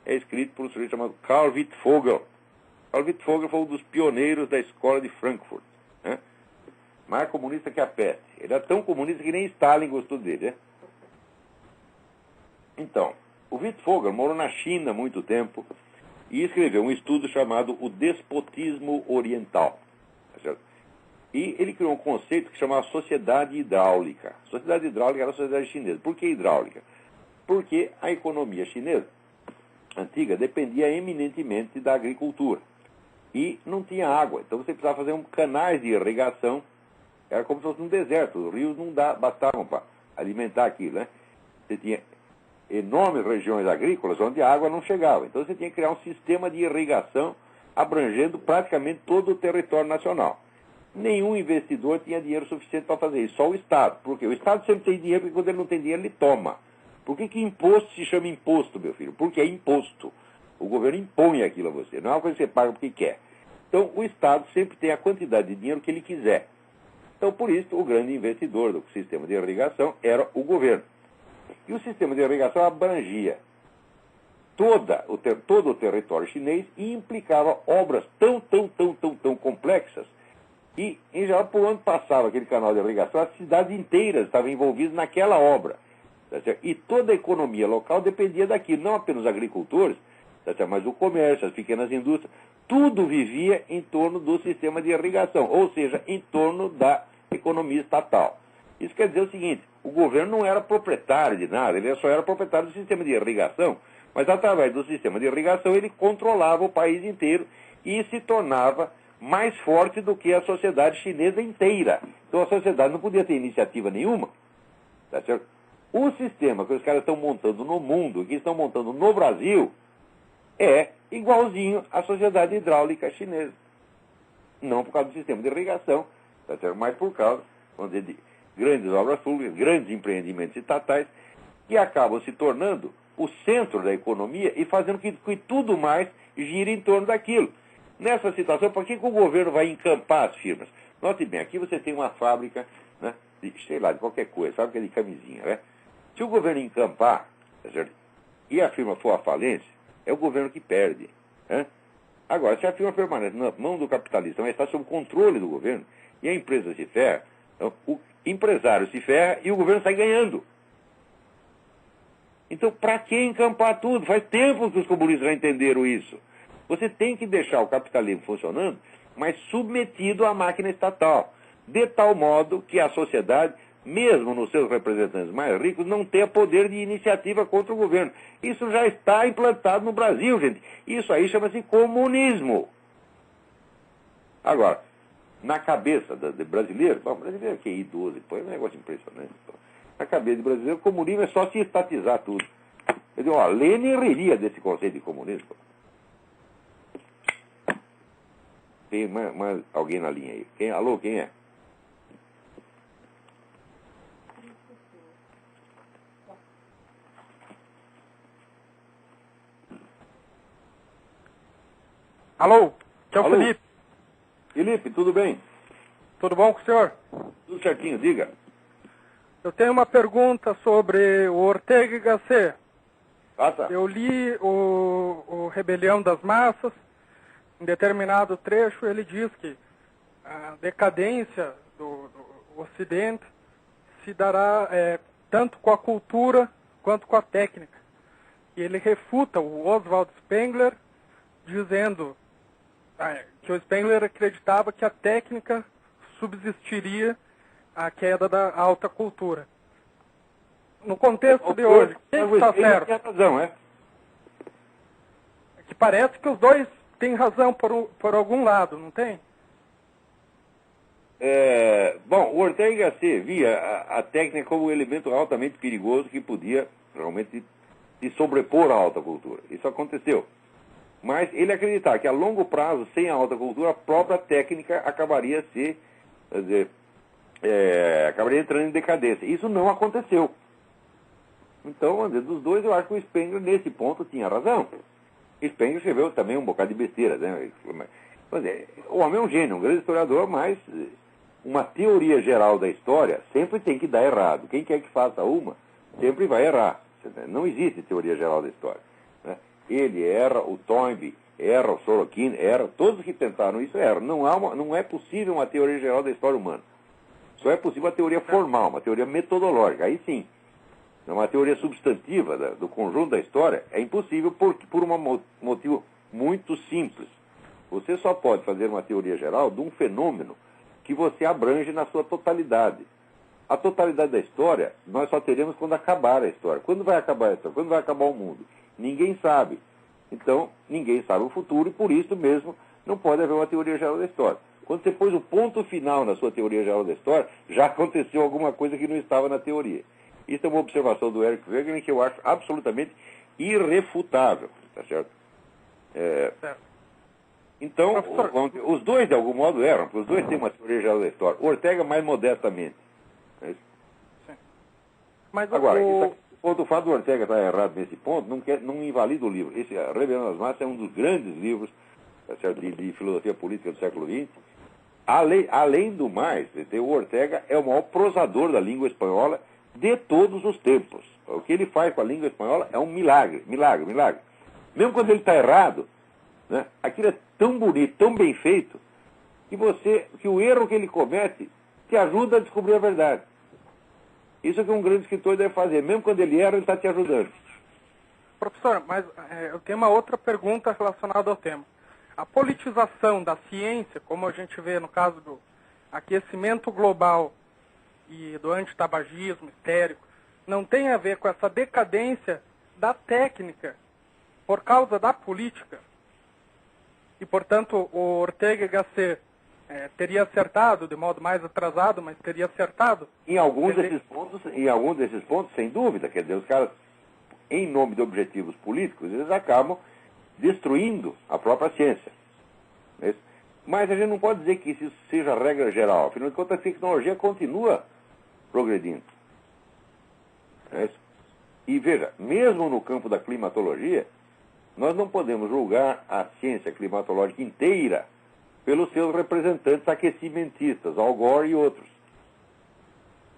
É escrito por um sujeito chamado Karl Wittfogel. Karl Wittfogel foi um dos pioneiros da escola de Frankfurt. Mais comunista que a peste. Ele era tão comunista que nem Stalin gostou dele. Então, o Wittfogel morou na China há muito tempo e escreveu um estudo chamado O Despotismo Oriental. E ele criou um conceito que chamava sociedade hidráulica. Sociedade hidráulica era a sociedade chinesa. Por que hidráulica? Porque a economia chinesa antiga dependia eminentemente da agricultura. E não tinha água. Então você precisava fazer canais de irrigação. Era como se fosse um deserto. Os rios não bastavam para alimentar aquilo, né? Você tinha enormes regiões agrícolas onde a água não chegava. Então você tinha que criar um sistema de irrigação abrangendo praticamente todo o território nacional. Nenhum investidor tinha dinheiro suficiente para fazer isso, só o Estado. Porque o Estado sempre tem dinheiro, porque quando ele não tem dinheiro, ele toma. Por que imposto se chama imposto, meu filho? Porque é imposto. O governo impõe aquilo a você, não é uma coisa que você paga porque quer. Então, o Estado sempre tem a quantidade de dinheiro que ele quiser. Então, por isso, o grande investidor do sistema de irrigação era o governo. E o sistema de irrigação abrangia todo o território chinês e implicava obras tão complexas. E, em geral, por onde passava aquele canal de irrigação, as cidades inteiras estavam envolvidas naquela obra. Tá certo? E toda a economia local dependia daquilo, não apenas os agricultores, tá certo? Mas o comércio, as pequenas indústrias, tudo vivia em torno do sistema de irrigação, ou seja, em torno da economia estatal. Isso quer dizer o seguinte, o governo não era proprietário de nada, ele só era proprietário do sistema de irrigação, mas através do sistema de irrigação ele controlava o país inteiro e se tornava mais forte do que a sociedade chinesa inteira. Então a sociedade não podia ter iniciativa nenhuma. Tá certo? O sistema que os caras estão montando no mundo, que estão montando no Brasil, é igualzinho à sociedade hidráulica chinesa. Não por causa do sistema de irrigação, tá certo? Mas por causa, vamos dizer, de grandes obras públicas, grandes empreendimentos estatais, que acabam se tornando o centro da economia e fazendo que tudo mais gire em torno daquilo. Nessa situação, por que o governo vai encampar as firmas? Note bem, aqui você tem uma fábrica, né, de qualquer coisa, fábrica de camisinha, né? Se o governo encampar, tá certo? E a firma for à falência, é o governo que perde. Né? Agora, se a firma permanece na mão do capitalista, mas está sob controle do governo, e a empresa se ferra, então, o empresário se ferra e o governo sai ganhando. Então, para que encampar tudo? Faz tempo que os comunistas já entenderam isso. Você tem que deixar o capitalismo funcionando, mas submetido à máquina estatal, de tal modo que a sociedade, mesmo nos seus representantes mais ricos, não tenha poder de iniciativa contra o governo. Isso já está implantado no Brasil, gente. Isso aí chama-se comunismo. Agora, na cabeça do brasileiro, o brasileiro que é idoso, é um negócio impressionante. Na cabeça do brasileiro, o comunismo é só se estatizar tudo. Eu digo, Lenin riria desse conceito de comunismo. Tem mais alguém na linha aí? Alô, quem é? Alô, que é o Alô? Felipe. Felipe, tudo bem? Tudo bom com o senhor? Tudo certinho, diga. Eu tenho uma pergunta sobre o Ortega y Gasset. Ah, tá. Eu li o Rebelião das Massas. Em determinado trecho ele diz que a decadência do Ocidente se dará tanto com a cultura quanto com a técnica. E ele refuta o Oswald Spengler dizendo que o Spengler acreditava que a técnica subsistiria à queda da alta cultura. No contexto de hoje, quem está certo? Tem razão, é? Que parece que os dois têm razão por algum lado, não tem? Bom, o Ortega y Gasset via a técnica como um elemento altamente perigoso que podia realmente se sobrepor à alta cultura. Isso aconteceu. Mas ele acreditava que a longo prazo, sem a alta cultura, a própria técnica acabaria acabaria entrando em decadência. Isso não aconteceu. Então, dos dois, eu acho que o Spengler, nesse ponto, tinha razão. Spengler escreveu também um bocado de besteira, né? O homem é um gênio, um grande historiador, mas uma teoria geral da história sempre tem que dar errado. Quem quer que faça uma, sempre vai errar. Não existe teoria geral da história. Né? Ele erra, o Toynbee erra, o Sorokin erra, todos que tentaram isso erram. Não é possível uma teoria geral da história humana. Só é possível uma teoria formal, uma teoria metodológica. Aí sim. Uma teoria substantiva do conjunto da história é impossível por um motivo muito simples. Você só pode fazer uma teoria geral de um fenômeno que você abrange na sua totalidade. A totalidade da história nós só teremos quando acabar a história. Quando vai acabar a história? Quando vai acabar o mundo? Ninguém sabe. Então, ninguém sabe o futuro e por isso mesmo não pode haver uma teoria geral da história. Quando você pôs o ponto final na sua teoria geral da história, já aconteceu alguma coisa que não estava na teoria. Isso é uma observação do Eric Wegener que eu acho absolutamente irrefutável, tá certo? Então, os dois, de algum modo, erram, porque os dois têm uma teoria geral da história. O Ortega mais modestamente. É isso? Sim. Mas agora, o fato do Ortega estar errado nesse ponto não invalida o livro. Esse Rebelião das Massas é um dos grandes livros, tá certo, de filosofia política do século XX. Além do mais, o Ortega é o maior prosador da língua espanhola de todos os tempos. O que ele faz com a língua espanhola é um milagre. Mesmo quando ele está errado, né, aquilo é tão bonito, tão bem feito, que o erro que ele comete te ajuda a descobrir a verdade. Isso é que um grande escritor deve fazer. Mesmo quando ele erra, ele está te ajudando. Professor, mas eu tenho uma outra pergunta relacionada ao tema. A politização da ciência, como a gente vê no caso do aquecimento global e do antitabagismo histérico, não tem a ver com essa decadência da técnica por causa da política? E, portanto, o Ortega y Gasset teria acertado, de modo mais atrasado, mas teria acertado? Em alguns desses pontos, sem dúvida. Quer dizer, os caras, em nome de objetivos políticos, eles acabam destruindo a própria ciência. Mas a gente não pode dizer que isso seja a regra geral. Afinal de contas, a tecnologia continua progredindo. E veja, mesmo no campo da climatologia, nós não podemos julgar a ciência climatológica inteira pelos seus representantes aquecimentistas, Al Gore e outros.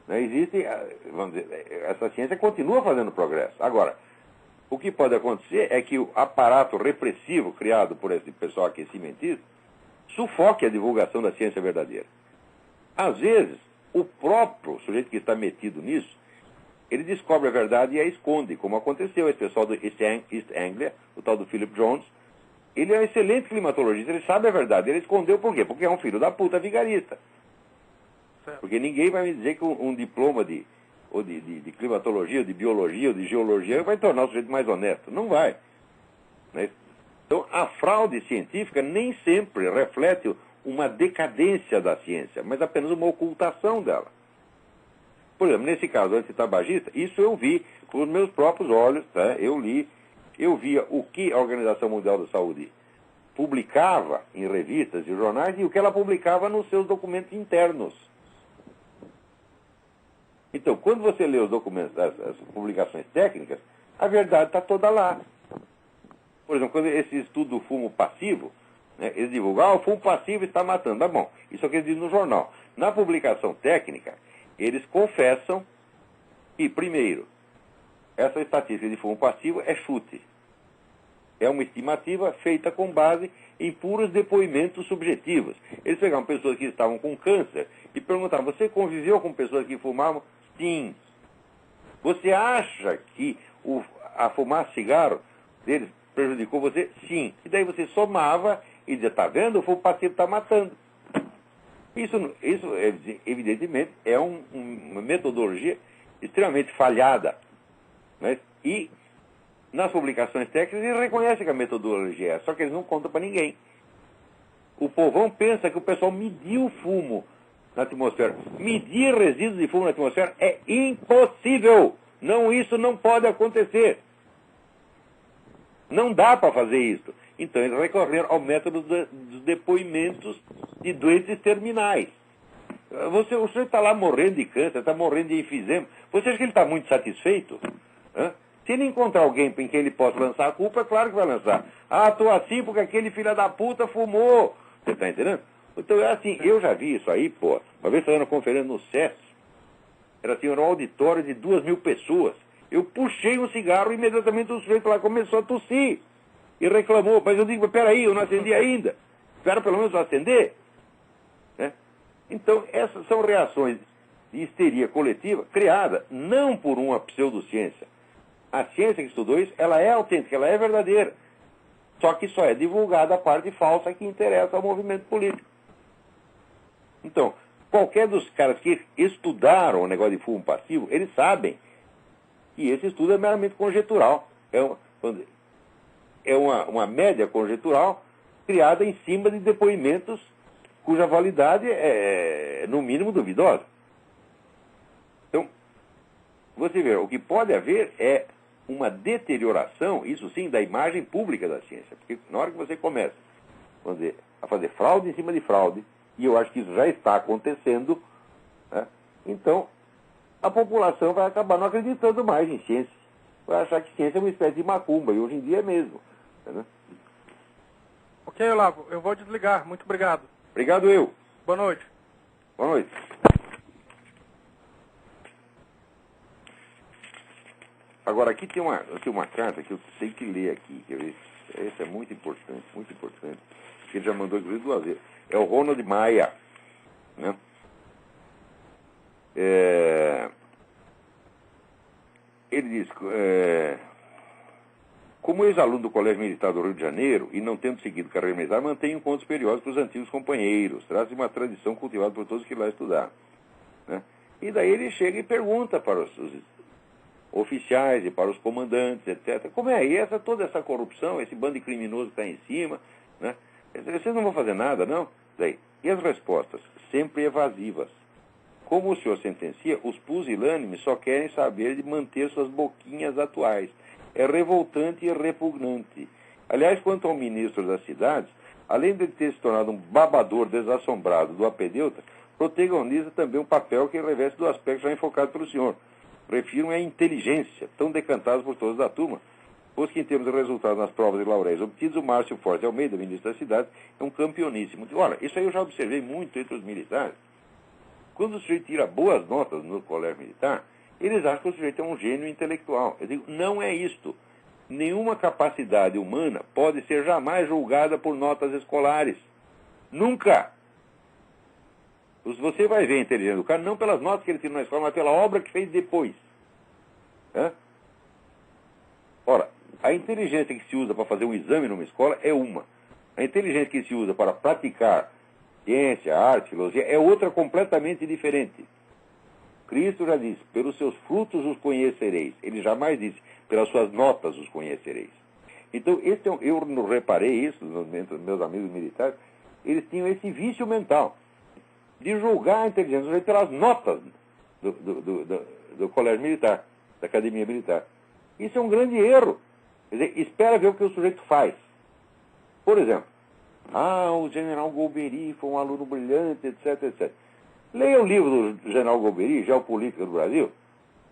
Vamos dizer, essa ciência continua fazendo progresso. Agora, o que pode acontecer é que o aparato repressivo criado por esse pessoal aquecimentista sufoque a divulgação da ciência verdadeira. Às vezes, o próprio sujeito que está metido nisso, ele descobre a verdade e a esconde, como aconteceu. Esse pessoal do East Anglia, o tal do Philip Jones, ele é um excelente climatologista, ele sabe a verdade. Ele escondeu por quê? Porque é um filho da puta vigarista. Certo. Porque ninguém vai me dizer que um diploma de climatologia, de biologia, ou de geologia vai tornar o sujeito mais honesto. Não vai. Né? Então, a fraude científica nem sempre reflete uma decadência da ciência, mas apenas uma ocultação dela. Por exemplo, nesse caso antitabagista, isso eu vi com os meus próprios olhos, tá? Eu via o que a Organização Mundial da Saúde publicava em revistas e jornais e o que ela publicava nos seus documentos internos. Então, quando você lê os documentos, as publicações técnicas, a verdade está toda lá. Por exemplo, quando esse estudo do fumo passivo, Né? Eles divulgam, o fumo passivo está matando. Tá bom, isso é o que eles dizem no jornal. Na publicação técnica, eles confessam que, primeiro, essa estatística de fumo passivo é chute. É uma estimativa feita com base em puros depoimentos subjetivos. Eles pegavam pessoas que estavam com câncer e perguntavam, você conviveu com pessoas que fumavam? Sim. Você acha que a fumar cigarro deles prejudicou você? Sim. E daí você somava e dizia, tá vendo? O fumo passivo está matando. Isso, evidentemente, é uma metodologia extremamente falhada. Né? E nas publicações técnicas eles reconhecem que a metodologia é, só que eles não contam para ninguém. O povão pensa que o pessoal mediu o fumo na atmosfera. Medir resíduos de fumo na atmosfera é impossível. Não, isso não pode acontecer. Não dá para fazer isso. Então eles recorreram ao método dos depoimentos de doentes terminais. O senhor está lá morrendo de câncer, está morrendo de enfisema. Você acha que ele está muito satisfeito? Hã? Se ele encontrar alguém em quem ele possa lançar a culpa, é claro que vai lançar. Ah, estou assim porque aquele filho da puta fumou. Você está entendendo? Então é assim, eu já vi isso aí, pô. Uma vez estava na conferência no SES, era assim, um auditório de 2.000 pessoas. Eu puxei um cigarro e imediatamente o sujeito lá começou a tossir. E reclamou, mas eu digo, peraí, eu não acendi ainda. Espera pelo menos eu acender. Né? Então, essas são reações de histeria coletiva criada não por uma pseudociência. A ciência que estudou isso, ela é autêntica, ela é verdadeira. Só que só é divulgada a parte falsa que interessa ao movimento político. Então, qualquer dos caras que estudaram o negócio de fumo passivo, eles sabem que esse estudo é meramente conjetural. É uma média conjetural criada em cima de depoimentos cuja validade é, no mínimo, duvidosa. Então, você vê, o que pode haver é uma deterioração, isso sim, da imagem pública da ciência. Porque na hora que você começa a fazer fraude em cima de fraude, e eu acho que isso já está acontecendo, né? Então a população vai acabar não acreditando mais em ciência. Vai achar que ciência é uma espécie de macumba, e hoje em dia é mesmo. Né? Ok, Olavo, eu vou desligar. Muito obrigado. Obrigado eu. Boa noite. Boa noite. Agora, aqui tem uma carta que eu tenho que ler aqui. Essa é muito importante, que ele já mandou inclusive 2 vezes. É o Ronald Maia, né? Ele diz, como ex-aluno do Colégio Militar do Rio de Janeiro, e não tendo seguido carreira militar, mantenho encontros periódicos com os antigos companheiros, traz uma tradição cultivada por todos que lá estudaram. Né? E daí ele chega e pergunta para os oficiais e para os comandantes, etc. Como é aí toda essa corrupção, esse bando de criminoso que está em cima, né? Vocês não vão fazer nada, não? Daí. E as respostas? Sempre evasivas. Como o senhor sentencia, os pusilânimes só querem saber de manter suas boquinhas atuais. É revoltante e repugnante. Aliás, quanto ao ministro das cidades, além de ter se tornado um babador desassombrado do apedeuta, protagoniza também um papel que reveste do aspecto já enfocado pelo senhor. Refiro à inteligência, tão decantada por todos da turma, pois que em termos de resultado nas provas de lauréis obtidos, o Márcio Forte Almeida, ministro da cidade, é um campeoníssimo. Ora, isso aí eu já observei muito entre os militares. Quando o sujeito tira boas notas no colégio militar, eles acham que o sujeito é um gênio intelectual. Eu digo, não é isto. Nenhuma capacidade humana pode ser jamais julgada por notas escolares. Nunca! Você vai ver a inteligência do cara não pelas notas que ele tirou na escola, mas pela obra que fez depois. Ora, a inteligência que se usa para fazer um exame numa escola é uma. A inteligência que se usa para praticar ciência, arte, filosofia é outra completamente diferente. Cristo já disse, pelos seus frutos os conhecereis. Ele jamais disse, pelas suas notas os conhecereis. Então, eu não reparei isso entre meus amigos militares, eles tinham esse vício mental de julgar a inteligência pelas notas do colégio militar, da academia militar. Isso é um grande erro. Quer dizer, espera ver o que o sujeito faz. Por exemplo, o general Golbery foi um aluno brilhante, etc, etc. Leia o livro do general Golbery, Geopolítica do Brasil,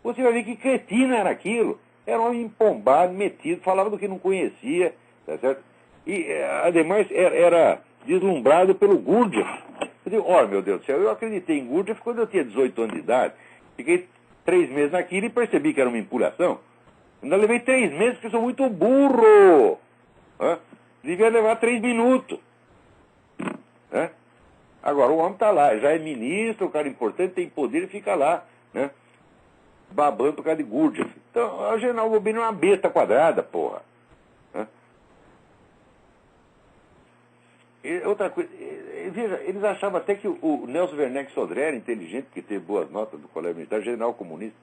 você vai ver que cretino era aquilo. Era um homem empombado, metido, falava do que não conhecia, tá certo? E, ademais, era deslumbrado pelo Gurdjieff. Eu digo, olha, meu Deus do céu, eu acreditei em Gurdjieff quando eu tinha 18 anos de idade. Fiquei 3 meses naquilo e percebi que era uma empulhação. Ainda levei 3 meses porque eu sou muito burro. Devia levar 3 minutos. Agora, o homem está lá, já é ministro, o cara importante, tem poder e fica lá, né? Babando por causa de Gurdjieff. Então, o general Gobino é uma besta quadrada, porra. E outra coisa, veja, eles achavam até que o Nelson Werneck Sodré era inteligente, que teve boas notas do colégio militar, general comunista,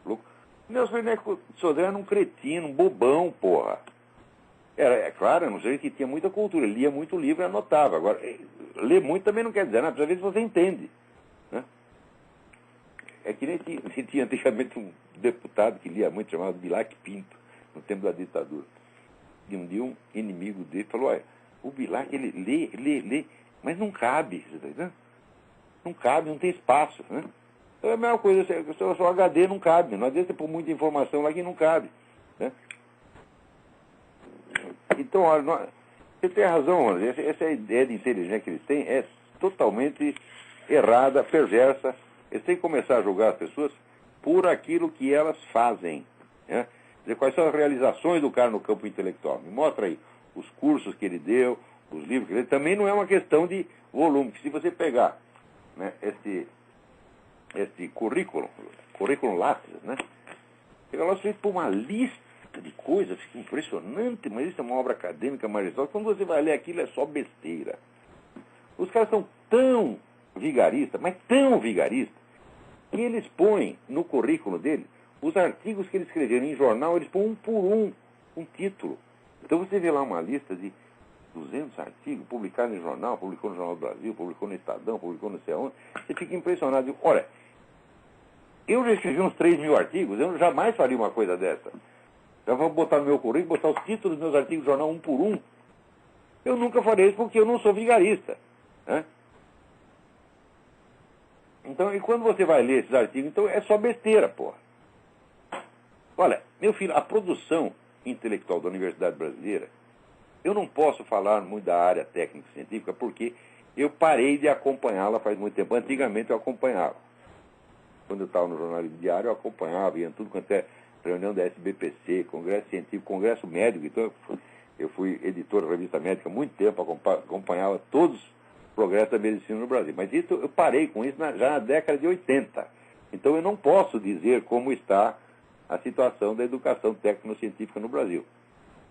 louco. Nelson Werneck Sodré era um cretino, um bobão, porra. É claro, eu não sei que tinha muita cultura, lia muito livro e anotava. Agora, ler muito também não quer dizer nada, às vezes você entende. Né? É que nem tinha antigamente um deputado que lia muito, chamado Bilac Pinto, no tempo da ditadura. E um dia um inimigo dele falou, olha, o Bilac, ele lê, mas não cabe, você tá entendendo? Não cabe, não tem espaço. Né? É a mesma coisa, o seu HD não cabe, não adianta pôr muita informação lá que não cabe. Né? Então, olha, você tem razão, olha, essa ideia de inteligência que eles têm é totalmente errada, perversa. Eles têm que começar a julgar as pessoas por aquilo que elas fazem. Né? Dizer, quais são as realizações do cara no campo intelectual. Me mostra aí os cursos que ele deu, os livros que ele deu. Também não é uma questão de volume, que se você pegar, né, este currículo Lattes, né, ele é feito por uma lista de coisas, fica impressionante, mas isso é uma obra acadêmica magistral. Quando você vai ler aquilo, é só besteira. Os caras são tão vigaristas, mas tão vigaristas, que eles põem no currículo dele os artigos que eles escreveram em jornal, eles põem um por um título. Então você vê lá uma lista de 200 artigos publicados em jornal, publicou no Jornal do Brasil, publicou no Estadão, publicou no sei onde. Você fica impressionado. Digo, olha, eu já escrevi uns 3 mil artigos, eu jamais faria uma coisa dessa. Eu vou botar no meu currículo, botar os títulos dos meus artigos de jornal um por um. Eu nunca farei isso porque eu não sou vigarista. Né? Então, e quando você vai ler esses artigos, então é só besteira, porra. Olha, meu filho, a produção intelectual da Universidade Brasileira, eu não posso falar muito da área técnico-científica porque eu parei de acompanhá-la faz muito tempo. Antigamente eu acompanhava. Quando eu estava no jornalismo diário, eu acompanhava, ia em tudo quanto é reunião da SBPC, Congresso Científico, Congresso Médico. Então, eu fui editor da revista médica há muito tempo, acompanhava todos os progressos da medicina no Brasil. Mas isso, eu parei com isso já na década de 80. Então, eu não posso dizer como está a situação da educação técnico-científica no Brasil.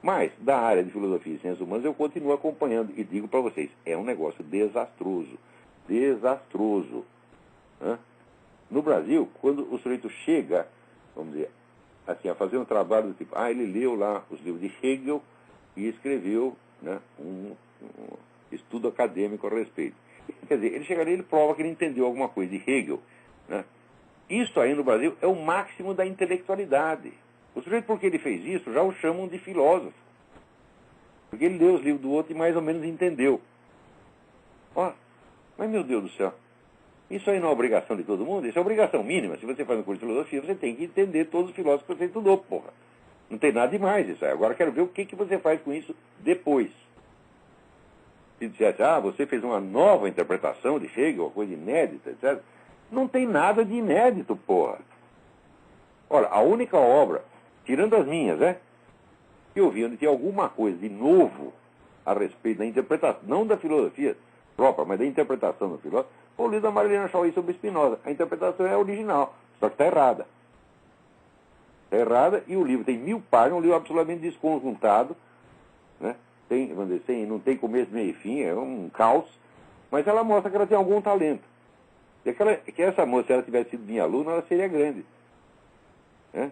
Mas, da área de filosofia e ciências humanas, eu continuo acompanhando e digo para vocês, é um negócio desastroso. Desastroso. Né? No Brasil, quando o sujeito chega, vamos dizer, assim, a fazer um trabalho do tipo, ele leu lá os livros de Hegel e escreveu, né, um estudo acadêmico a respeito. Quer dizer, ele chega ali e ele prova que ele entendeu alguma coisa de Hegel. Né? Isso aí no Brasil é o máximo da intelectualidade. O sujeito, porque ele fez isso, já o chamam de filósofo. Porque ele leu os livros do outro e mais ou menos entendeu. Ó, mas meu Deus do céu, isso aí não é obrigação de todo mundo? Isso é obrigação mínima. Se você faz um curso de filosofia, você tem que entender todos os filósofos que você estudou, porra. Não tem nada demais isso aí. Agora quero ver o que você faz com isso depois. Se dissesse, você fez uma nova interpretação de Hegel, uma coisa inédita, etc. Não tem nada de inédito, porra. Olha, a única obra, tirando as minhas, que eu vi onde tinha alguma coisa de novo a respeito da interpretação, não da filosofia própria, mas da interpretação do filósofo, foi o livro da Marilena Chauí sobre Spinoza. A interpretação é original, só que está errada. Está errada e o livro tem 1000 páginas, um livro absolutamente desconjuntado, né? Vamos dizer, não tem começo, meio e fim, é um caos, mas ela mostra que ela tem algum talento. E que essa moça, se ela tivesse sido minha aluna, ela seria grande. Né?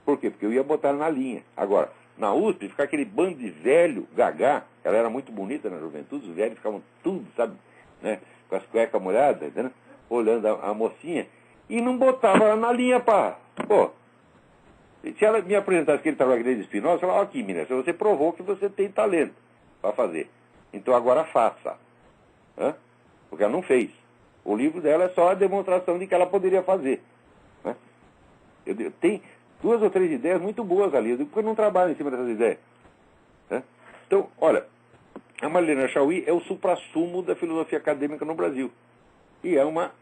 Por quê? Porque eu ia botar ela na linha. Agora, na USP, ficar aquele bando de velho, gagá, ela era muito bonita na juventude, os velhos ficavam tudo, sabe, né? Com as cuecas molhadas, né? Olhando a mocinha, e não botava ela na linha, pá. Pô, se ela me apresentasse aquele trabalho de Spinoza, eu falava, aqui, menina, você provou que você tem talento para fazer. Então agora faça. Né? Porque ela não fez. O livro dela é só a demonstração de que ela poderia fazer. Né? Tem 2 ou 3 ideias muito boas ali. Eu digo, por que não trabalho em cima dessas ideias? Né? Então, olha, a Marlene Chauí é o suprassumo da filosofia acadêmica no Brasil. E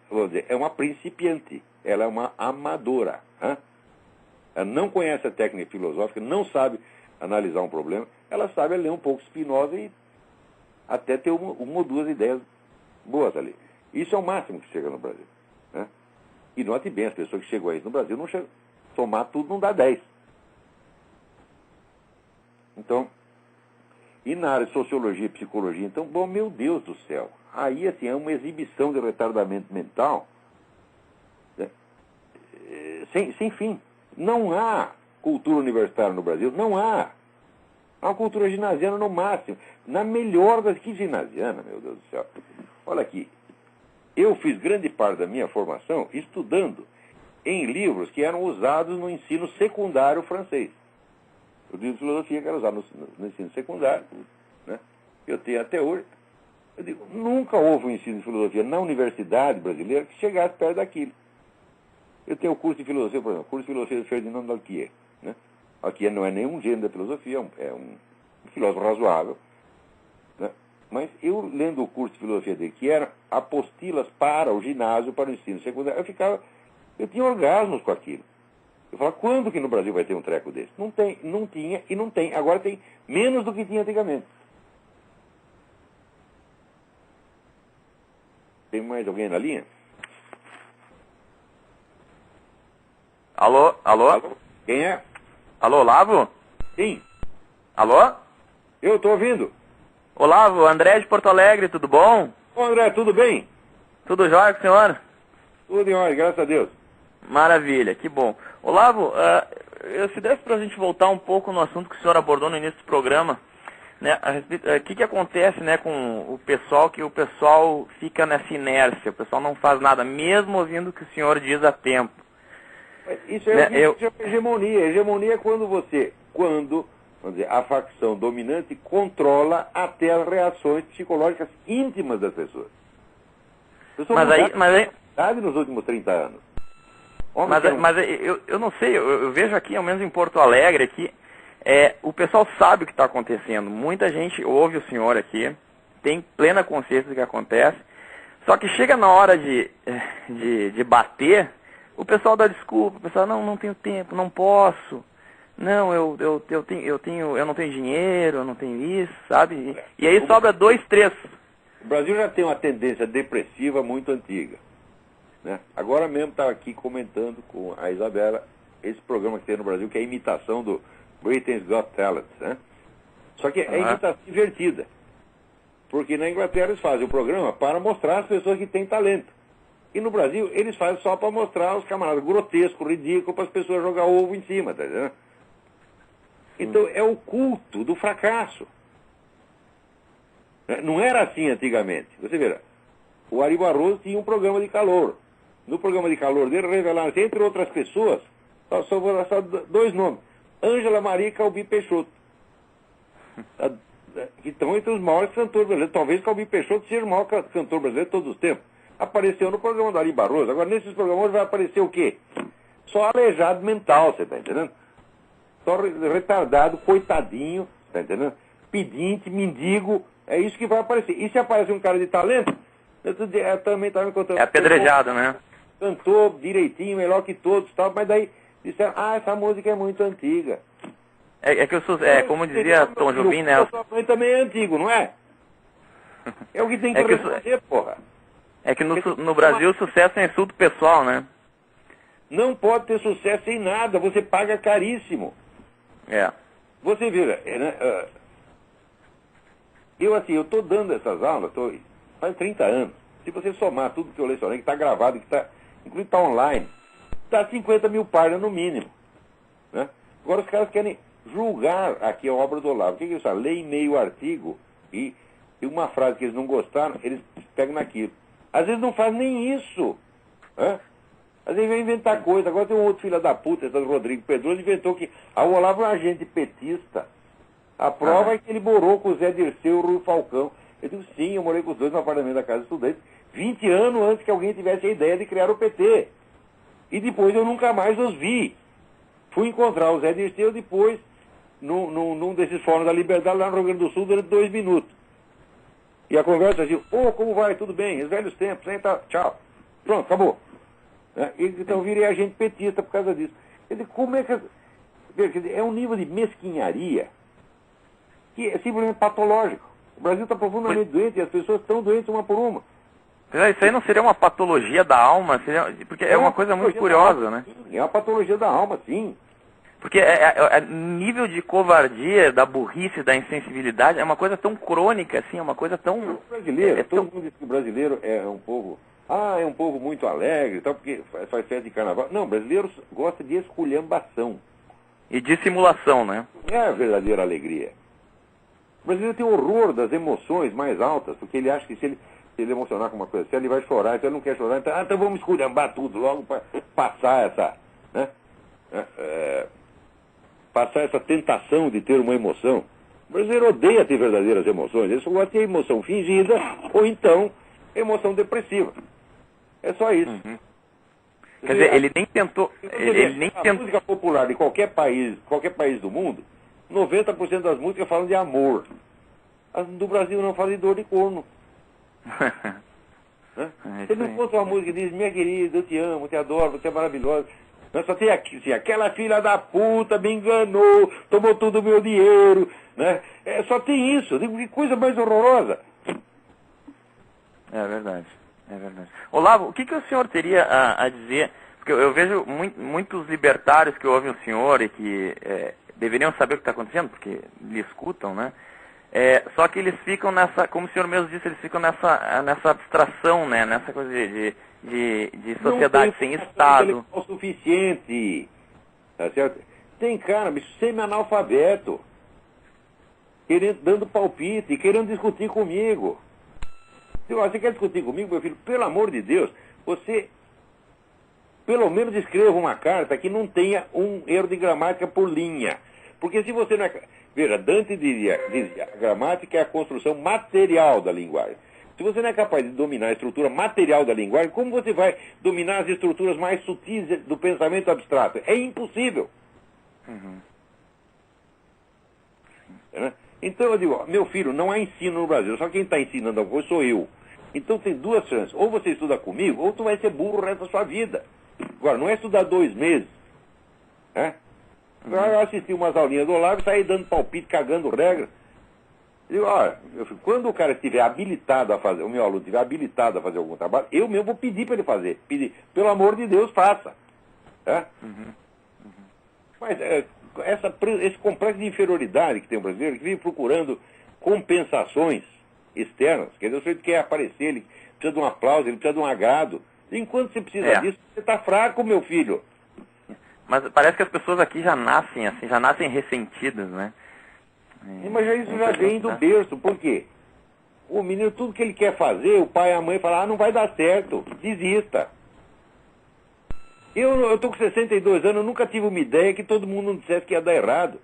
vou dizer, é uma principiante. Ela é uma amadora. Hein? Ela não conhece a técnica filosófica, não sabe analisar um problema. Ela sabe ler um pouco Spinoza e até ter uma ou duas ideias boas ali. Isso é o máximo que chega no Brasil. Né? E note bem, as pessoas que chegam aí no Brasil, não chegam, somar tudo não dá 10. Então, e na área de sociologia e psicologia, então, bom, meu Deus do céu, aí assim, é uma exibição de retardamento mental, né? sem fim. Não há cultura universitária no Brasil, não há. Há uma cultura ginasiana no máximo. Na melhor das que ginasiana, meu Deus do céu. Olha aqui, eu fiz grande parte da minha formação estudando em livros que eram usados no ensino secundário francês. O livro de filosofia que era usado no ensino secundário, né? Eu tenho até hoje. Eu digo, nunca houve um ensino de filosofia na universidade brasileira que chegasse perto daquilo. Eu tenho o curso de filosofia, por exemplo, o curso de filosofia de Ferdinand Alquier. Né? Alquier não é nenhum gênio da filosofia, é um filósofo razoável. Né? Mas eu, lendo o curso de filosofia dele, que era apostilas para o ginásio, para o ensino secundário, eu tinha orgasmos com aquilo. Eu falava, quando que no Brasil vai ter um treco desse? Não tem, não tinha e não tem. Agora tem menos do que tinha antigamente. Tem mais alguém na linha? Alô? Alô? Quem é? Alô, Olavo? Sim. Alô? Eu estou ouvindo. Olavo, André de Porto Alegre, tudo bom? Ô André, tudo bem? Tudo jóia com o senhor? Tudo em ordem, graças a Deus. Maravilha, que bom. Olavo, se desse para a gente voltar um pouco no assunto que o senhor abordou no início do programa, né, o que acontece, né, com o pessoal, que o pessoal fica nessa inércia, o pessoal não faz nada, mesmo ouvindo o que o senhor diz a tempo. Isso é hegemonia. Hegemonia é vamos dizer, a facção dominante controla até as reações psicológicas íntimas das pessoas. Mas nos últimos 30 anos. Mas eu não sei, eu vejo aqui, ao menos em Porto Alegre, aqui, o pessoal sabe o que está acontecendo. Muita gente ouve o senhor aqui, tem plena consciência do que acontece, só que chega na hora de bater, o pessoal dá desculpa, o pessoal, não tenho tempo, não posso, não, eu não tenho dinheiro, eu não tenho isso, sabe? E aí sobra 2, 3. O Brasil já tem uma tendência depressiva muito antiga. Né? Agora mesmo estava aqui comentando com a Isabela esse programa que tem no Brasil, que é a imitação do Britain's Got Talent. Né? Só que é imitação divertida. Porque na Inglaterra eles fazem o programa para mostrar as pessoas que têm talento. E no Brasil eles fazem só para mostrar os camaradas grotescos, ridículos, para as pessoas jogar ovo em cima. Tá entendendo? Então é o culto do fracasso. Não era assim antigamente. Você verá, o Ari Barroso tinha um programa de calor. No programa de calor dele revelaram, entre outras pessoas, só vou dar 2 nomes: Ângela Maria e Calbi Peixoto. Que estão entre os maiores cantores brasileiros. Talvez Calbi Peixoto seja o maior cantor brasileiro de todos os tempos. Apareceu no programa do Ari Barroso. Agora, nesses programas vai aparecer o quê? Só aleijado mental, você está entendendo? Só retardado, coitadinho, está entendendo? Pedinte, mendigo, é isso que vai aparecer. E se aparece um cara de talento, eu também estava me contando. É apedrejado, né? Cantou direitinho, melhor que todos, tal, mas daí disseram, essa música é muito antiga. Como dizia Tom Jobim, né? O também é antigo, não é? É o que tem que responder, porra. É que no Brasil o sucesso é insulto pessoal, né? Não pode ter sucesso em nada, você paga caríssimo. Você vira, né? Eu estou dando essas aulas, faz 30 anos. Se você somar tudo que eu lecionei, que está gravado, inclusive está online, está 50 mil páginas no mínimo. Né? Agora os caras querem julgar aqui a obra do Olavo. O que eles falam? Lê meio artigo e uma frase que eles não gostaram, eles pegam naquilo. Às vezes não faz nem isso. Né? Às vezes vem inventar coisa. Agora tem um outro filho da puta, esse Rodrigo Pedroso, inventou que o Olavo é um agente petista. A prova é que ele morou com o Zé Dirceu e o Rui Falcão. Eu digo, sim, eu morei com os dois no apartamento da Casa de Estudantes, 20 anos antes que alguém tivesse a ideia de criar o PT. E depois eu nunca mais os vi. Fui encontrar o Zé Dirceu depois num desses fóruns da Liberdade lá no Rio Grande do Sul durante 2 minutos. E a conversa assim, como vai? Tudo bem? Os velhos tempos, hein? Tá, tchau. Pronto, acabou. Então eu virei agente petista por causa disso. Quer dizer, como é que... Quer dizer, é um nível de mesquinharia que é simplesmente patológico. O Brasil está profundamente doente e as pessoas estão doentes uma por uma. Isso aí não seria uma patologia da alma? Porque é uma coisa muito curiosa, né? Sim, é uma patologia da alma, sim. Porque é nível de covardia, da burrice, da insensibilidade, é uma coisa tão crônica, assim, é uma coisa tão... O brasileiro, todo mundo diz que o brasileiro é um povo... é um povo muito alegre e tal, porque faz festa de carnaval. Não, o brasileiro gosta de esculhambação. E dissimulação, né? É a verdadeira alegria. O brasileiro tem horror das emoções mais altas, porque ele acha que se ele emocionar com uma coisa, se ele vai chorar, se ele não quer chorar, então vamos esculhambar tudo logo para passar essa... Né? Passar essa tentação de ter uma emoção. O brasileiro odeia ter verdadeiras emoções. Ele só gosta de ter emoção fingida ou então emoção depressiva. É só isso. Uhum. Quer dizer, ele nem tentou... A música popular de qualquer país do mundo, 90% das músicas falam de amor. As do Brasil não falam de dor de corno. Você não encontra uma música que diz, minha querida, eu te amo, te adoro, você é maravilhosa. Mas só tem aqui, assim, aquela filha da puta me enganou, tomou todo o meu dinheiro, né? Só tem isso. Que coisa mais horrorosa. É verdade. Olavo, o que o senhor teria a dizer? Porque eu vejo muitos libertários que ouvem o senhor e que deveriam saber o que está acontecendo, porque lhe escutam, né? Só que eles ficam nessa, como o senhor mesmo disse, eles ficam nessa abstração, né? Nessa coisa de sociedade sem Estado. Não o suficiente. Tá certo? Tem cara, bicho, semi-analfabeto, dando palpite, querendo discutir comigo. Você quer discutir comigo, meu filho? Pelo amor de Deus, você pelo menos escreva uma carta que não tenha um erro de gramática por linha. Porque se você não é... Veja, Dante dizia a gramática é a construção material da linguagem. Se você não é capaz de dominar a estrutura material da linguagem, como você vai dominar as estruturas mais sutis do pensamento abstrato? É impossível. Uhum. Então eu digo, meu filho, não há ensino no Brasil, só quem está ensinando alguma coisa sou eu. Então tem 2 chances, ou você estuda comigo, ou tu vai ser burro o resto da sua vida. Agora, não é estudar 2 meses. Eu assisti umas aulinhas do Olavo e saí dando palpite, cagando regra. Eu digo, olha, quando o cara estiver habilitado a fazer, o meu aluno estiver habilitado a fazer algum trabalho, eu mesmo vou pedir para ele fazer. Pedir, pelo amor de Deus, faça. Mas esse complexo de inferioridade que tem o brasileiro, que vive procurando compensações externas, quer dizer, o sujeito quer aparecer, ele precisa de um aplauso, ele precisa de um agrado. Enquanto você precisa disso, você está fraco, meu filho. Mas parece que as pessoas aqui já nascem assim, já nascem ressentidas, né? Mas isso já vem do berço. Por quê? O menino, tudo que ele quer fazer, o pai e a mãe falam, não vai dar certo, desista. Eu estou com 62 anos, eu nunca tive uma ideia que todo mundo não dissesse que ia dar errado.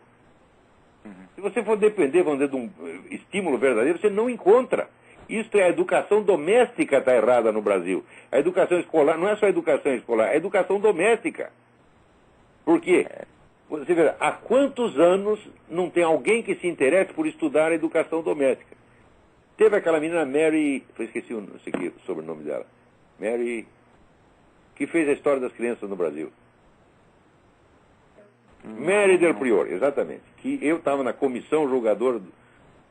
Se você for depender, vamos dizer, de um estímulo verdadeiro, você não encontra. Isto é, a educação doméstica está errada no Brasil. A educação escolar, não é só a educação escolar, é a educação doméstica. Por quê? Você vê, há quantos anos não tem alguém que se interesse por estudar a educação doméstica? Teve aquela menina Mary, eu esqueci o sobrenome dela, Mary, que fez a história das crianças no Brasil. Mary Del Priore, exatamente. Que eu estava na comissão julgadora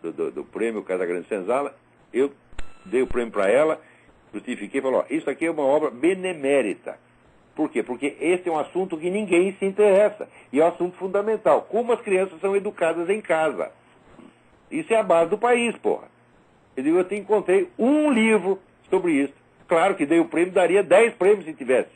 do prêmio Casagrande Senzala, eu dei o prêmio para ela, justifiquei e falei, isso aqui é uma obra benemérita. Por quê? Porque esse é um assunto que ninguém se interessa. E é um assunto fundamental. Como as crianças são educadas em casa. Isso é a base do país, porra. Eu digo, eu encontrei um livro sobre isso. Claro que dei o prêmio, daria 10 prêmios se tivesse.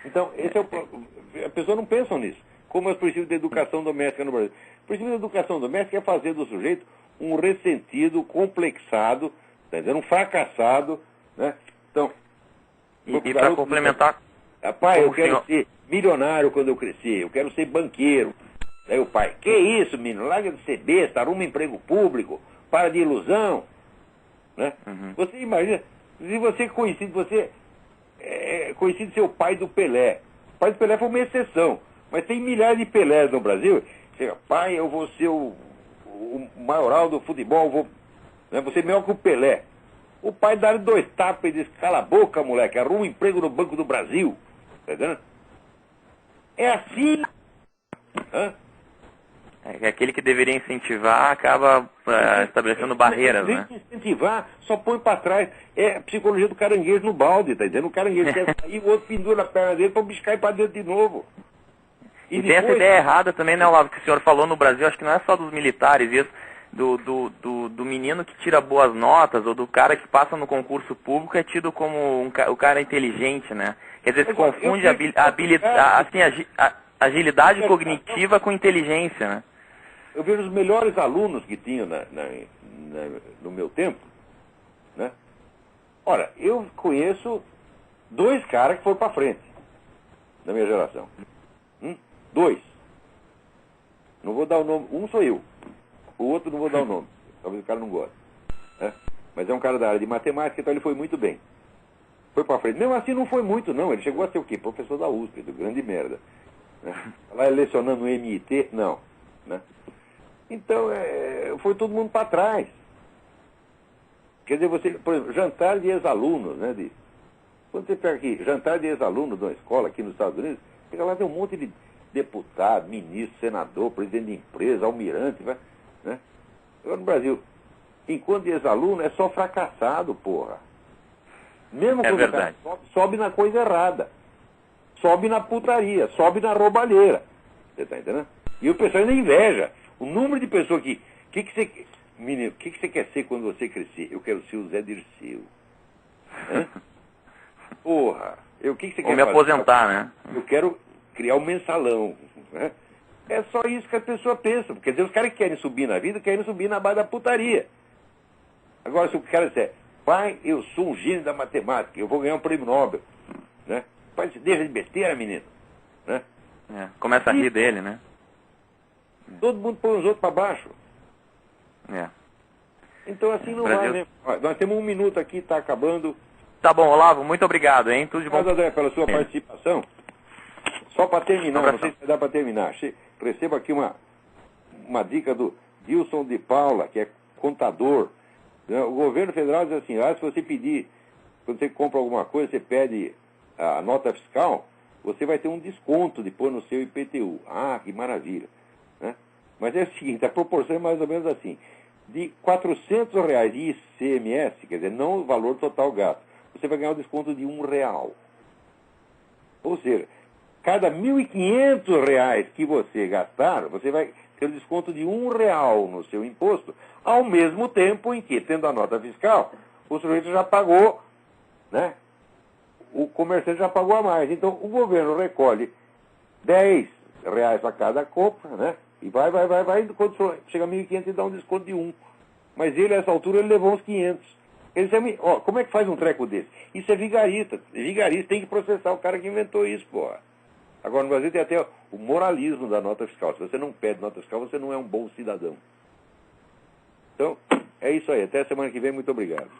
Então, esse é a pessoa não pensa nisso. Como é o princípio da educação doméstica no Brasil. O princípio da educação doméstica é fazer do sujeito um ressentido, complexado, tá dizendo, um fracassado, né? Então, e para complementar... Pai, eu quero ser milionário quando eu crescer, eu quero ser banqueiro. Aí o pai, que isso, menino? Larga de ser besta, arruma emprego público, para de ilusão. Né? Você imagina, se você conhecido, você é conhecido ser o pai do Pelé. O pai do Pelé foi uma exceção. Mas tem milhares de Pelés no Brasil. Você, pai, eu vou ser o maioral do futebol, vou ser melhor que o Pelé. O pai dá-lhe 2 tapas e diz, cala a boca, moleque, arruma um emprego no Banco do Brasil. Tá entendendo? É assim. Hã? É aquele que deveria incentivar acaba estabelecendo barreiras, né? Incentivar, só põe para trás. É a psicologia do caranguejo no balde, tá entendendo? O caranguejo quer sair, o outro pendura a perna dele para o bicho cair para dentro de novo. E depois... tem essa ideia errada também, né, Olavo, que o senhor falou no Brasil, acho que não é só dos militares isso, do menino que tira boas notas, ou do cara que passa no concurso público é tido como o cara inteligente, né? Quer dizer, se confunde agilidade cognitiva com inteligência, né? Eu vejo os melhores alunos que tinham no meu tempo, né? Ora, eu conheço 2 caras que foram para frente, da minha geração. 2. Não vou dar o nome. Um sou eu. O outro não vou dar o nome. Talvez o cara não goste. Né? Mas é um cara da área de matemática, então ele foi muito bem. Foi para frente. Mesmo assim não foi muito, não. Ele chegou a ser o quê? Professor da USP, do grande merda. Né? Lá lecionando no MIT, não. Né? Então, foi todo mundo para trás. Quer dizer, você, por exemplo, jantar de ex-alunos, né? Quando você pega aqui, jantar de ex-alunos de uma escola aqui nos Estados Unidos, chega lá, tem um monte de deputado, ministro, senador, presidente de empresa, almirante, né? Agora no Brasil, enquanto de ex-aluno, é só fracassado, porra. Mesmo quando o cara sobe na coisa errada. Sobe na putaria, sobe na roubalheira. Você tá entendendo? E o pessoal ainda inveja. O número de pessoas que você... Menino, o que você quer ser quando você crescer? Eu quero ser o Zé Dirceu. Hã? Porra. O que você quer fazer? Me aposentar, né? Eu quero criar um mensalão. Né? É só isso que a pessoa pensa. Quer dizer, os caras que querem subir na vida, querem subir na base da putaria. Agora, se o cara disser, pai, eu sou um gênio da matemática, eu vou ganhar um prêmio Nobel. Né? Pai, você deixa de besteira, menino. Né? Começa a rir dele, né? Todo mundo põe os outros para baixo. Então assim não vai mesmo. Nós temos 1 minuto aqui, está acabando. Tá bom, Olavo, muito obrigado, hein? Tudo de bom. Obrigado, André, pela sua participação. Só para terminar, não sei se vai dar para terminar. Receba aqui uma dica do Wilson de Paula, que é contador. O governo federal diz assim, se você pedir, quando você compra alguma coisa, você pede a nota fiscal, você vai ter um desconto depois no seu IPTU. Ah, que maravilha. Né? Mas é o seguinte, a proporção é mais ou menos assim. De R$400 de ICMS, quer dizer, não o valor total gasto, você vai ganhar um desconto de R$1. Ou seja, cada R$1.500 que você gastar, você vai ter um desconto de R$1 no seu imposto, ao mesmo tempo em que, tendo a nota fiscal, o sujeito já pagou, né? O comerciante já pagou a mais. Então, o governo recolhe R$10 a cada compra, né? E vai, quando chega a 1.500 e dá um desconto de 1. Mas ele, a essa altura, ele levou uns 500. Ele disse, como é que faz um treco desse? Isso é vigarista. Vigarista tem que processar o cara que inventou isso, porra. Agora, no Brasil tem até o moralismo da nota fiscal. Se você não pede nota fiscal, você não é um bom cidadão. Então, é isso aí. Até a semana que vem. Muito obrigado.